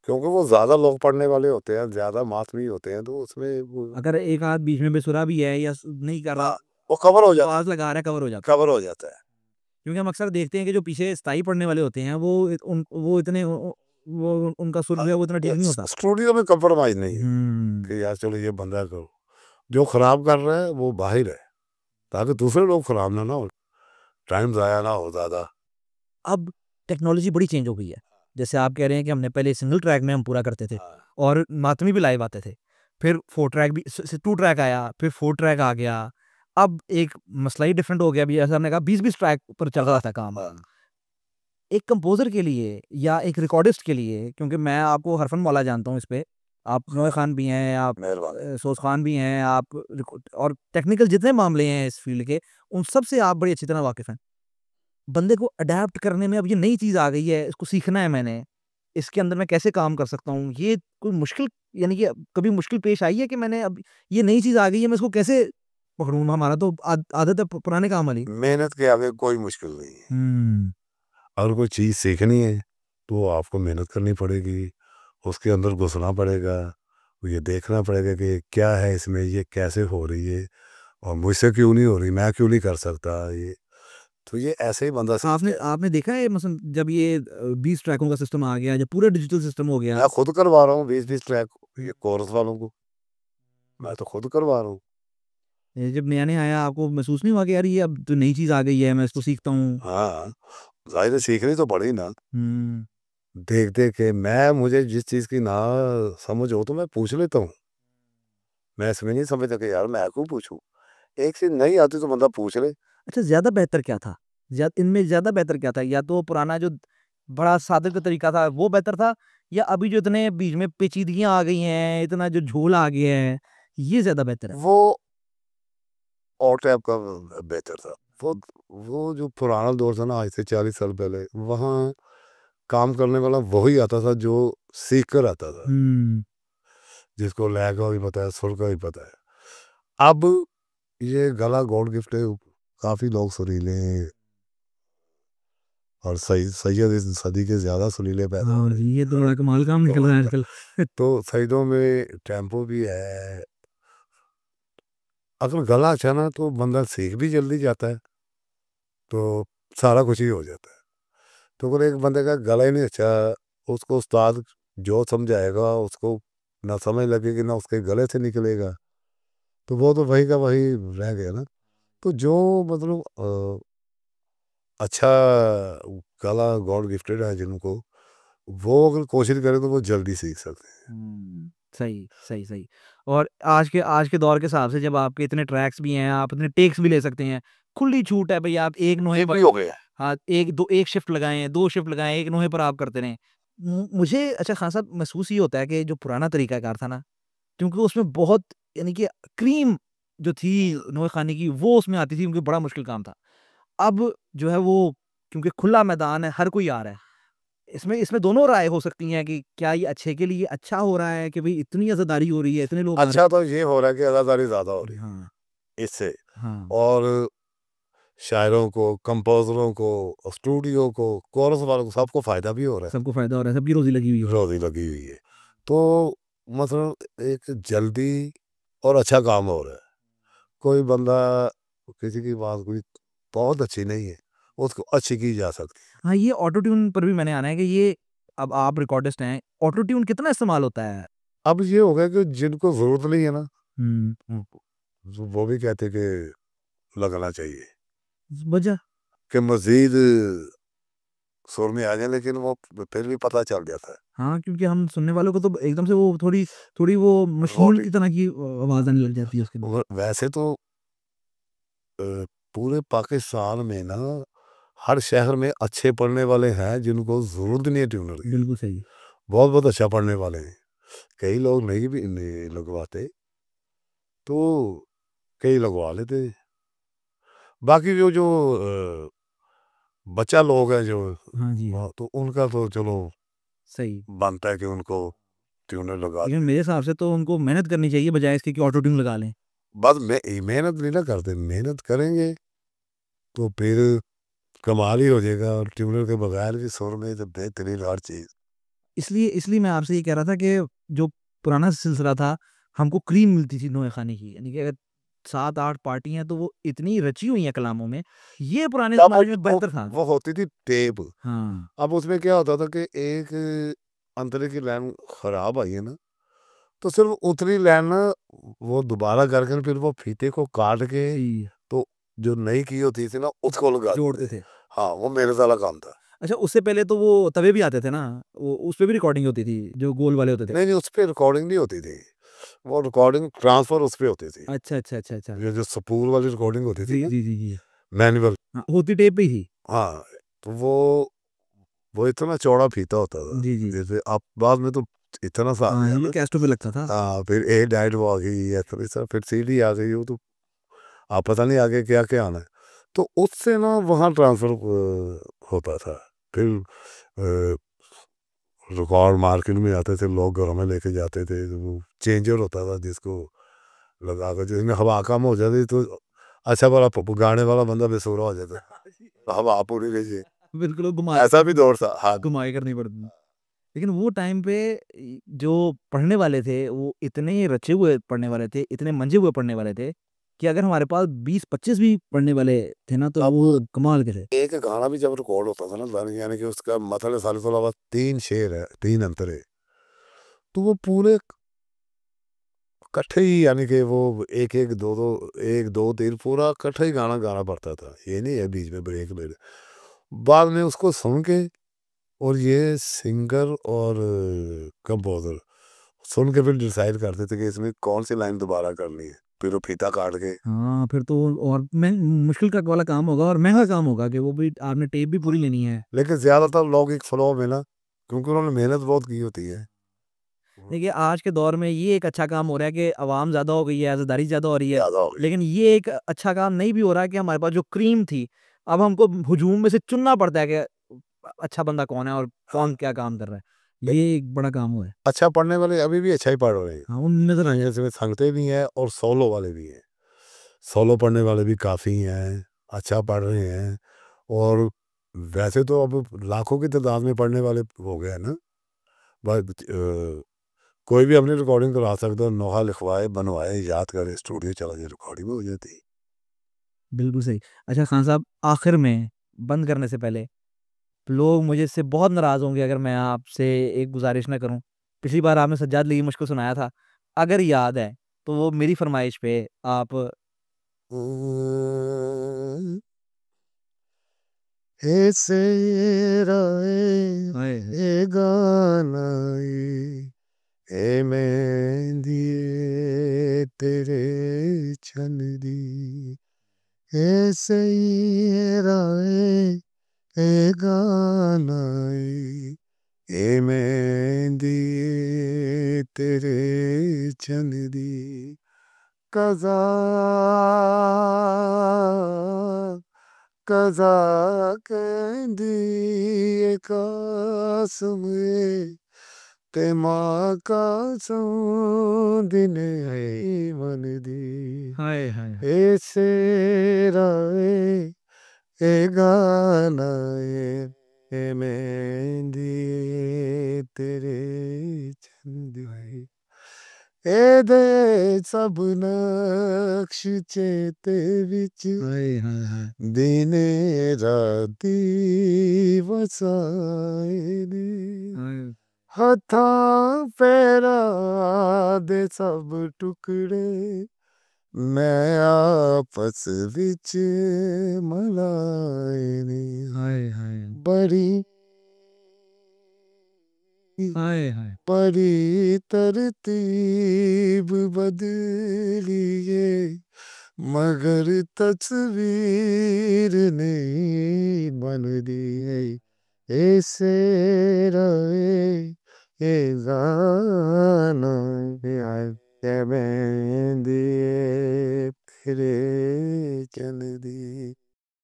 क्योंकि वो ज़्यादा लोग पढ़ने वाले होते हैं, ज़्यादा मातमी होते हैं, तो उसमें वो अगर एक आध बीच में बेसुरा भी है या नहीं कर रहा, हाँ, वो कवर हो जाता आवाज़ लगा रहा है, कवर हो जाता है। कवर हो जाता है। क्योंकि हम अक्सर देखते हैं कि जो पीछे स्थायी पढ़ने वाले होते हैं, वो इतने वो उनका सुर जो है वो इतना ठीक नहीं होता। स्टूडियो में कंप्रोमाइज़ नहीं है हुँ। कि यार चलो ये बंदा करो। जो खराब कर रहा है वो बाहिर है, ताकि दूसरे लोग खराब ना हो, टाइम ज़ाया ना हो ज़्यादा। अब टेक्नोलॉजी बड़ी चेंज हो गई है। जैसे आप कह रहे हैं कि हमने पहले सिंगल ट्रैक में हम पूरा करते थे हाँ, और मातमी भी लाइव आते थे। फिर 4 ट्रैक भी 2 ट्रैक आया, फिर 4 ट्रैक आ गया। अब एक मसला ही डिफरेंट हो गया, अभी जैसे हमने कहा 20-20 ट्रैक पर चल रहा था काम। हाँ, एक कंपोज़र के लिए या एक रिकॉर्डिस्ट के लिए, क्योंकि मैं आपको हरफन मौला जानता हूँ इस पे, आप नोए खान भी हैं, आप मेहरबानी। सोज़ खान भी हैं, आप और टेक्निकल जितने मामले हैं इस फ़ील्ड के, उन सब से आप बड़ी अच्छी तरह वाकिफ़ हैं। बंदे को अडैप्ट करने में अब ये नई चीज़ आ गई है, इसको सीखना है मैंने, इसके अंदर मैं कैसे काम कर सकता हूँ? ये कोई मुश्किल, यानी कि कभी मुश्किल पेश आई है कि मैंने अब ये नई चीज़ आ गई है, मैं इसको कैसे पकड़ूँ? हमारा तो आदत है पुराने काम वाली। मेहनत के आगे कोई मुश्किल नहीं है। हुँ। अगर कोई चीज़ सीखनी है, तो आपको मेहनत करनी पड़ेगी, उसके अंदर घुसना पड़ेगा, ये देखना पड़ेगा कि क्या है इसमें, ये कैसे हो रही है और मुझसे क्यों नहीं हो रही, मैं क्यों नहीं कर सकता ये। तो ये ऐसे ही बंदा आपने सीखता है। आपने देखा है मसलन जब ये 20 ट्रैकों का सिस्टम आ गया, जब पूरा डिजिटल सिस्टम हो गया। मैं खुद करवा रहा हूँ 20-20 ट्रैक ये कोरस वालों को, मैं तो खुद करवा रहा हूँ। ये जब नया आया आपको महसूस नहीं हुआ कि यार ये अब तो नई चीज आ गई है, मैं इसको सीखता हूँ? हाँ, जाहिर है सीखनी तो पड़ी ना। हम्म। देख देख के मुझे जिस चीज़ की ना समझ हो तो मैं पूछ लेता हूँ। मैं इसमें नहीं समझता कि यार मैं क्यों पूछूं। एक चीज नहीं आती तो बंदा पूछ ले। अच्छा, ज्यादा बेहतर क्या था? इनमें ज्यादा बेहतर क्या था? या तो पुराना जो बड़ा सादे का तरीका था वो बेहतर था, या अभी जो इतने बीच में पेचीदगियां आ गई हैं, इतना जो झोल आ गया है, ये ज्यादा बेहतर है? वो और टाइप का बेहतर था। वो जो पुराना दौर था ना, आज से 40 साल पहले, वहाँ काम करने वाला वही आता था जो सीख कर आता था, हम्म। जिसको लय का भी पता है, सुर का भी पता है। अब ये गला गॉड गिफ्ट है, काफी लोग सुरीले हैं और सैयद इस सदी के ज्यादा सुरीले पैदा हो हाँ रहे जी, ये तो बड़ा कमाल काम निकल रहा है आजकल। हैं। तो सैयदों में टेम्पो भी है। अगर गला अच्छा ना तो बंदा सीख भी जल्दी जाता है, तो सारा कुछ ही हो जाता है। तो अगर एक बंदे का गला ही नहीं अच्छा, उसको उस्ताद जो समझाएगा उसको ना समझ लगेगी ना उसके गले से निकलेगा, तो वो तो वही का वही रह गया ना। तो जो मतलब अच्छा गला गॉड गिफ्टेड है जिनको, वो अगर कोशिश करे तो वो जल्दी सीख सकते हैं। सही सही सही। और आज के दौर के हिसाब से जब आपके इतने ट्रैक्स भी हैं, आप इतने टेक्स भी ले सकते हैं, खुली छूट है भाई, आप एक नोहे ये पर, भी हो गया। हाँ, एक शिफ्ट लगाएं, दो शिफ्ट लगाएं, एक नोहे पर आप करते रहें। मुझे अच्छा खासा महसूस ये होता है कि जो पुराना तरीकाकार था ना, क्योंकि उसमें बहुत, यानी कि क्रीम जो थी नोहे खाने की वो उसमें आती थी, क्योंकि बड़ा मुश्किल काम था। अब जो है वो, क्योंकि खुला मैदान है, हर कोई आ रहा है, इसमें इसमें दोनों राय हो सकती हैं कि क्या ये अच्छे के लिए अच्छा हो रहा है कि भाई इतनी अज़ादारी हो रही है, इतने लोग आ रहे अच्छा तो ये हो रहा है कि अदादारी ज्यादा हो रही हैं। हाँ, है इससे, हाँ, और शायरों को, कंपोजरों को, स्टूडियो को, कोरस वालों को, सबको फायदा भी हो रहा सबको फ़ायदा हो रहा है, सबकी रोज़ी लगी हुई है, है। रोजी लगी हुई है। तो मतलब एक जल्दी और अच्छा काम हो रहा है। कोई बंदा किसी की बात कोई बहुत अच्छी नहीं है, उसको अच्छी की जा सकती है। हाँ, ये ऑटो ट्यून पर भी मैंने आना है कि ये, अब आप रिकॉर्डिस्ट हैं, ऑटो ट्यून कितना इस्तेमाल होता है? अब ये हो गया कि जिनको जरूरत नहीं है ना, हुँ, वो भी कहते कि लगना चाहिए वजह? कि मजीद सुर में आ जाए, लेकिन वो फिर भी पता चल जाता है। हाँ, क्योंकि हम सुनने वालों को तो एकदम से वो थोड़ी थोड़ी वो मशीन रोटी की तरह की आवाज़ आने लग जाती है उसके अंदर। वैसे तो पूरे पाकिस्तान में ना हर शहर में अच्छे पढ़ने वाले हैं जिनको जरूरत नहीं है ट्यूनर की। बिल्कुल सही। बहुत बहुत अच्छा पढ़ने वाले हैं। कई लोग नहीं भी नहीं लगवाते, तो कई लगवा लेते हैं। बाकी जो जो बच्चा लोग हैं जो, हाँ जी, हाँ, तो उनका तो चलो सही। बनता है कि उनको ट्यूनर लगा लेकिन दें। मेरे हिसाब से तो उनको मेहनत करनी चाहिए बजाय इसके कि ऑटो ट्यून लगा लें। बस मेहनत नहीं ना करते, मेहनत करेंगे तो फिर कमाल ही हो जाएगा। और ट्यूनर के बगैर भी सुर में तो बेहतरीन हर चीज़। इसलिए इसलिए मैं आपसे ये कह रहा था कि जो पुराना सिलसिला था, हमको क्रीम मिलती थी नोए खाने की, यानी कि अगर 7-8 पार्टी हैं तो वो इतनी रची हुई हैं कलामों में, ये पुराने तब ज़माने में बेहतर था। वो होती थी टेप। हाँ, अब उसमें क्या होता था कि एक अंतरे की लाइन खराब आई है ना, तो सिर्फ उतनी लाइन ना वो दोबारा करके फिर वो फीते को काट के, जी, तो जो नई की होती थी ना उसको लगा जोड़ते देते। थे। हाँ, वो मेरे वाला काम था। अच्छा, उससे पहले तो वो तवे भी आते थे ना, वो उसपे भी रिकॉर्डिंग होती थी, जो गोल वाले होते थे। नहीं नहीं, उस पर रिकॉर्डिंग नहीं होती थी, वो रिकॉर्डिंग ट्रांसफर उस पर होती थी। अच्छा, अच्छा, अच्छा, अच्छा। ये जो स्पूल वाली रिकॉर्डिंग होती थी जी, ना, जी, जी, जी। मैनुअल। हाँ, होती टेप पे ही थी। हाँ, तो वो इतना चौड़ा फीता होता था। जी, जी। जैसे अब बाद में तो इतना सा आ हाँ, गया ये ना। कैस्टों पे लगता था। हाँ, फिर ए डाइट वो आ गई, या फिर फिर सीडी आ गई, वो तो आप पता नहीं आगे क्या क्या आना है। तो उससे ना वहाँ ट्रांसफर होता था। फिर रिकॉर्ड मार्केट में आते थे लोग, घर में लेके जाते थे, तो वो चेंजर होता था जिसको लगा कर, जिसमें हवा कम हो जाती तो अच्छा वाला गाने वाला बंदा बेसुरा हो जाता, हवा पूरी रही। बिल्कुल, वो ऐसा भी दौर था। हाँ, घुमाए करनी पड़ती थी। लेकिन वो टाइम पे जो पढ़ने वाले थे, वो इतने रचे हुए पढ़ने वाले थे, इतने मंजे हुए पढ़ने वाले थे, कि अगर हमारे पास 20-25 भी पढ़ने वाले थे ना, तो अब वो कमाल के थे। एक गाना भी जब रिकॉर्ड होता था ना, यानी कि उसका मतलब साल के अलावा 3 शेर है, 3 अंतरे, तो वो पूरे कट्ठे ही, यानी कि वो एक एक दो तीन पूरा कट्ठा ही गाना गाना पड़ता था, ये नहीं है बीच में ब्रेक ले। बाद में उसको सुन के, और ये सिंगर और कंपोजर सुन के फिर डिसाइड करते थे कि इसमें कौन सी लाइन दोबारा करनी है, फिर वो फीता काट के। हाँ, फिर तो और मुश्किल का वाला काम होगा और महंगा काम होगा कि वो भी आपने टेप भी पूरी लेनी है। लेकिन ज्यादातर लोग एक फ्लो में ना, क्योंकि उन्होंने मेहनत बहुत की होती है। देखिए आज के दौर में ये एक अच्छा काम हो रहा है कि आवाम ज़्यादा हो गई है, आज़ादारी ज़्यादा हो रही है, ज्यादा हो गई। लेकिन ये एक अच्छा काम नहीं भी हो रहा है कि हमारे पास जो क्रीम थी, अब हमको हुजूम में से चुनना पड़ता है कि अच्छा बंदा कौन है और कौन क्या काम कर रहा है। ये एक बड़ा काम हुआ है। अच्छा पढ़ने वाले अभी भी अच्छा ही पढ़ रहे हैं, हाँ, वो नज़र आए। इसमें संगते भी हैं और सोलो वाले भी हैं। सोलो पढ़ने वाले भी काफ़ी हैं, अच्छा पढ़ रहे हैं। और वैसे तो अब लाखों की तादाद में पढ़ने वाले हो गए हैं ना। बस कोई भी अपनी रिकॉर्डिंग करा सकता, नोहा लिखवाए, बनवाए, याद करे, स्टूडियो चला जाए, रिकॉर्डिंग हो जाती। बिल्कुल सही। अच्छा खान साहब, आखिर में बंद करने से पहले लोग मुझे इससे बहुत नाराज़ होंगे अगर मैं आपसे एक गुजारिश ना करूं। पिछली बार आपने सज्जाद लगी मुझको सुनाया था, अगर याद है तो वो मेरी फरमाइश पे आप ऐसे हाय ए गाना ए मेहंदी तेरे छन दी, ऐसे राए ए गाना ए मेहंदी तेरे छन दी, कज़ा कज़ा कहंदी कासम ते माँ कसम दिन है मन दी, हाय हाय ऐसे राए ए गाना ए मेहंदी तेरे चंद है, ए दे सब नक्श चेते विच हाय हाय हाय दिने राती वसाए ने, हाय हथां पैरां दे सब टुकड़े मैं आपस विच मलाए ने, हाय हाय बड़ी हाय हाय बड़ी तरतीब बदलिए मगर तस्वीर नहीं बन दी है, ऐसे रहे ए गाना ए मेहंदी तेरे चल दी।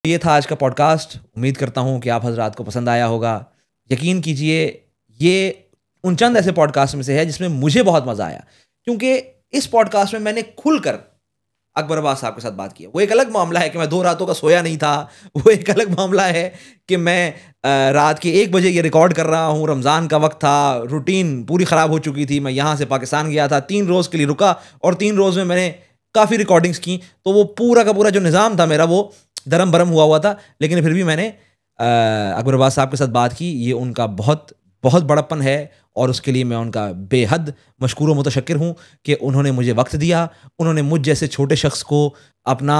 ये था आज का पॉडकास्ट। उम्मीद करता हूँ कि आप हजरात को पसंद आया होगा। यकीन कीजिए ये उन चंद ऐसे पॉडकास्ट में से है जिसमें मुझे बहुत मज़ा आया, क्योंकि इस पॉडकास्ट में मैंने खुलकर अकबर अब्बास साहब के साथ बात की। वो एक अलग मामला है कि मैं 2 रातों का सोया नहीं था, वो एक अलग मामला है कि मैं रात के 1 बजे ये रिकॉर्ड कर रहा हूँ, रमज़ान का वक्त था, रूटीन पूरी ख़राब हो चुकी थी। मैं यहाँ से पाकिस्तान गया था, 3 रोज़ के लिए रुका और 3 रोज़ में मैंने काफ़ी रिकॉर्डिंग्स की, तो वो पूरा का पूरा जो निज़ाम था मेरा वो दरम बरम हुआ था। लेकिन फिर भी मैंने अकबर अब्बास साहब के साथ बात की। ये उनका बहुत बहुत बड़प्पन है और उसके लिए मैं उनका बेहद मशकूर व मुतशक्किर हूँ कि उन्होंने मुझे वक्त दिया, उन्होंने मुझ जैसे छोटे शख्स को अपना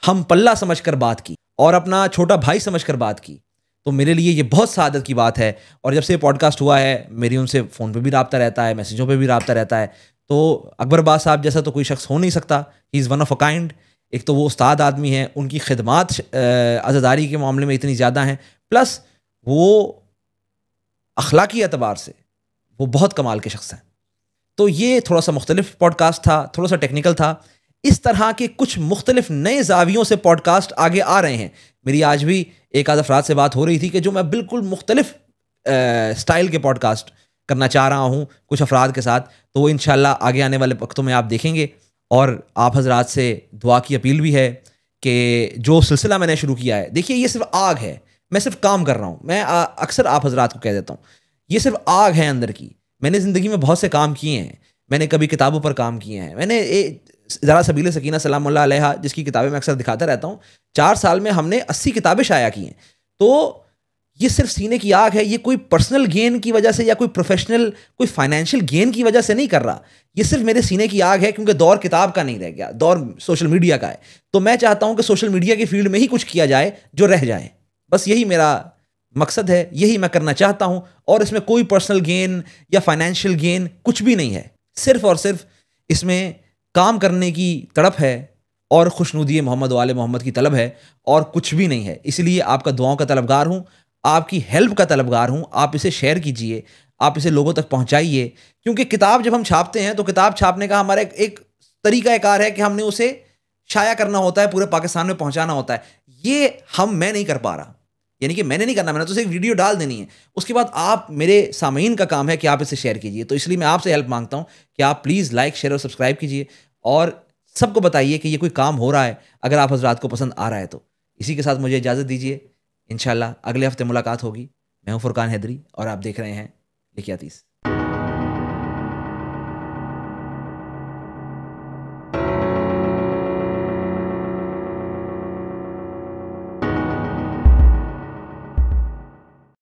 हम पल्ला समझ कर बात की और अपना छोटा भाई समझ कर बात की। तो मेरे लिए ये बहुत सादत की बात है। और जब से ये पॉडकास्ट हुआ है मेरी उनसे फ़ोन पे भी रब्ता रहता है, मैसेजों पे भी रब्ता रहता है। तो अकबर अब्बास साहब जैसा तो कोई शख्स हो नहीं सकता। He is one of a kind. एक तो वो उस्ताद आदमी हैं, उनकी खिदमात अज़ादारी के मामले में इतनी ज़्यादा हैं, प्लस वो अखलाकी एतबार से वो बहुत कमाल के शख्स हैं। तो ये थोड़ा सा मुख्तलिफ पॉडकास्ट था, थोड़ा सा टेक्निकल था। इस तरह के कुछ मुख्तलिफ नए जावियों से पॉडकास्ट आगे आ रहे हैं। मेरी आज भी एक आध अफराद से बात हो रही थी कि जो मैं बिल्कुल मुख्तलिफ स्टाइल के पॉडकास्ट करना चाह रहा हूँ कुछ अफराद के साथ। तो वो इंशाल्लाह आगे आने वाले वक्तों में आप देखेंगे। और आप हजरात से दुआ की अपील भी है कि जो सिलसिला मैंने शुरू किया है, देखिए ये सिर्फ आग है, मैं सिर्फ काम कर रहा हूँ। मैं अक्सर आप हजरात को कह देता हूँ ये सिर्फ आग है अंदर की। मैंने ज़िंदगी में बहुत से काम किए हैं, मैंने कभी किताबों पर काम किए हैं। मैंने ज़रा सबील सकीना सलामुल्लाह अलैहा जिसकी किताबें मैं अक्सर दिखाता रहता हूँ, 4 साल में हमने 80 किताबें शाया की हैं। तो ये सिर्फ सीने की आग है, ये कोई पर्सनल गेन की वजह से या कोई प्रोफेशनल कोई फाइनेंशियल गेन की वजह से नहीं कर रहा। ये सिर्फ मेरे सीने की आग है क्योंकि दौर किताब का नहीं रह गया, दौर सोशल मीडिया का है। तो मैं चाहता हूं कि सोशल मीडिया की फील्ड में ही कुछ किया जाए जो रह जाए। बस यही मेरा मकसद है, यही मैं करना चाहता हूं। और इसमें कोई पर्सनल गेन या फाइनेंशियल गेन कुछ भी नहीं है, सिर्फ और सिर्फ इसमें काम करने की तड़प है और खुशनुदी मोहम्मद वाले मोहम्मद की तलब है, और कुछ भी नहीं है। इसलिए आपका दुआओं का तलबगार हूं, आपकी हेल्प का तलबगार हूं। आप इसे शेयर कीजिए, आप इसे लोगों तक पहुंचाइए, क्योंकि किताब जब हम छापते हैं तो किताब छापने का हमारा एक तरीका कार है कि हमने उसे शाया करना होता है, पूरे पाकिस्तान में पहुंचाना होता है। ये मैं नहीं कर पा रहा, यानी कि मैंने नहीं करना, मैंने तो उसे एक वीडियो डाल देनी है। उसके बाद आप मेरे सामीन का काम है कि आप इसे शेयर कीजिए। तो इसलिए मैं आपसे हेल्प मांगता हूं कि आप प्लीज़ लाइक, शेयर और सब्सक्राइब कीजिए और सबको बताइए कि ये कोई काम हो रहा है, अगर आप हजरात को पसंद आ रहा है तो। इसी के साथ मुझे इजाज़त दीजिए, इंशाल्लाह अगले हफ्ते मुलाकात होगी। मैं हूं फुरकान हैदरी और आप देख रहे हैं लिखियातीस।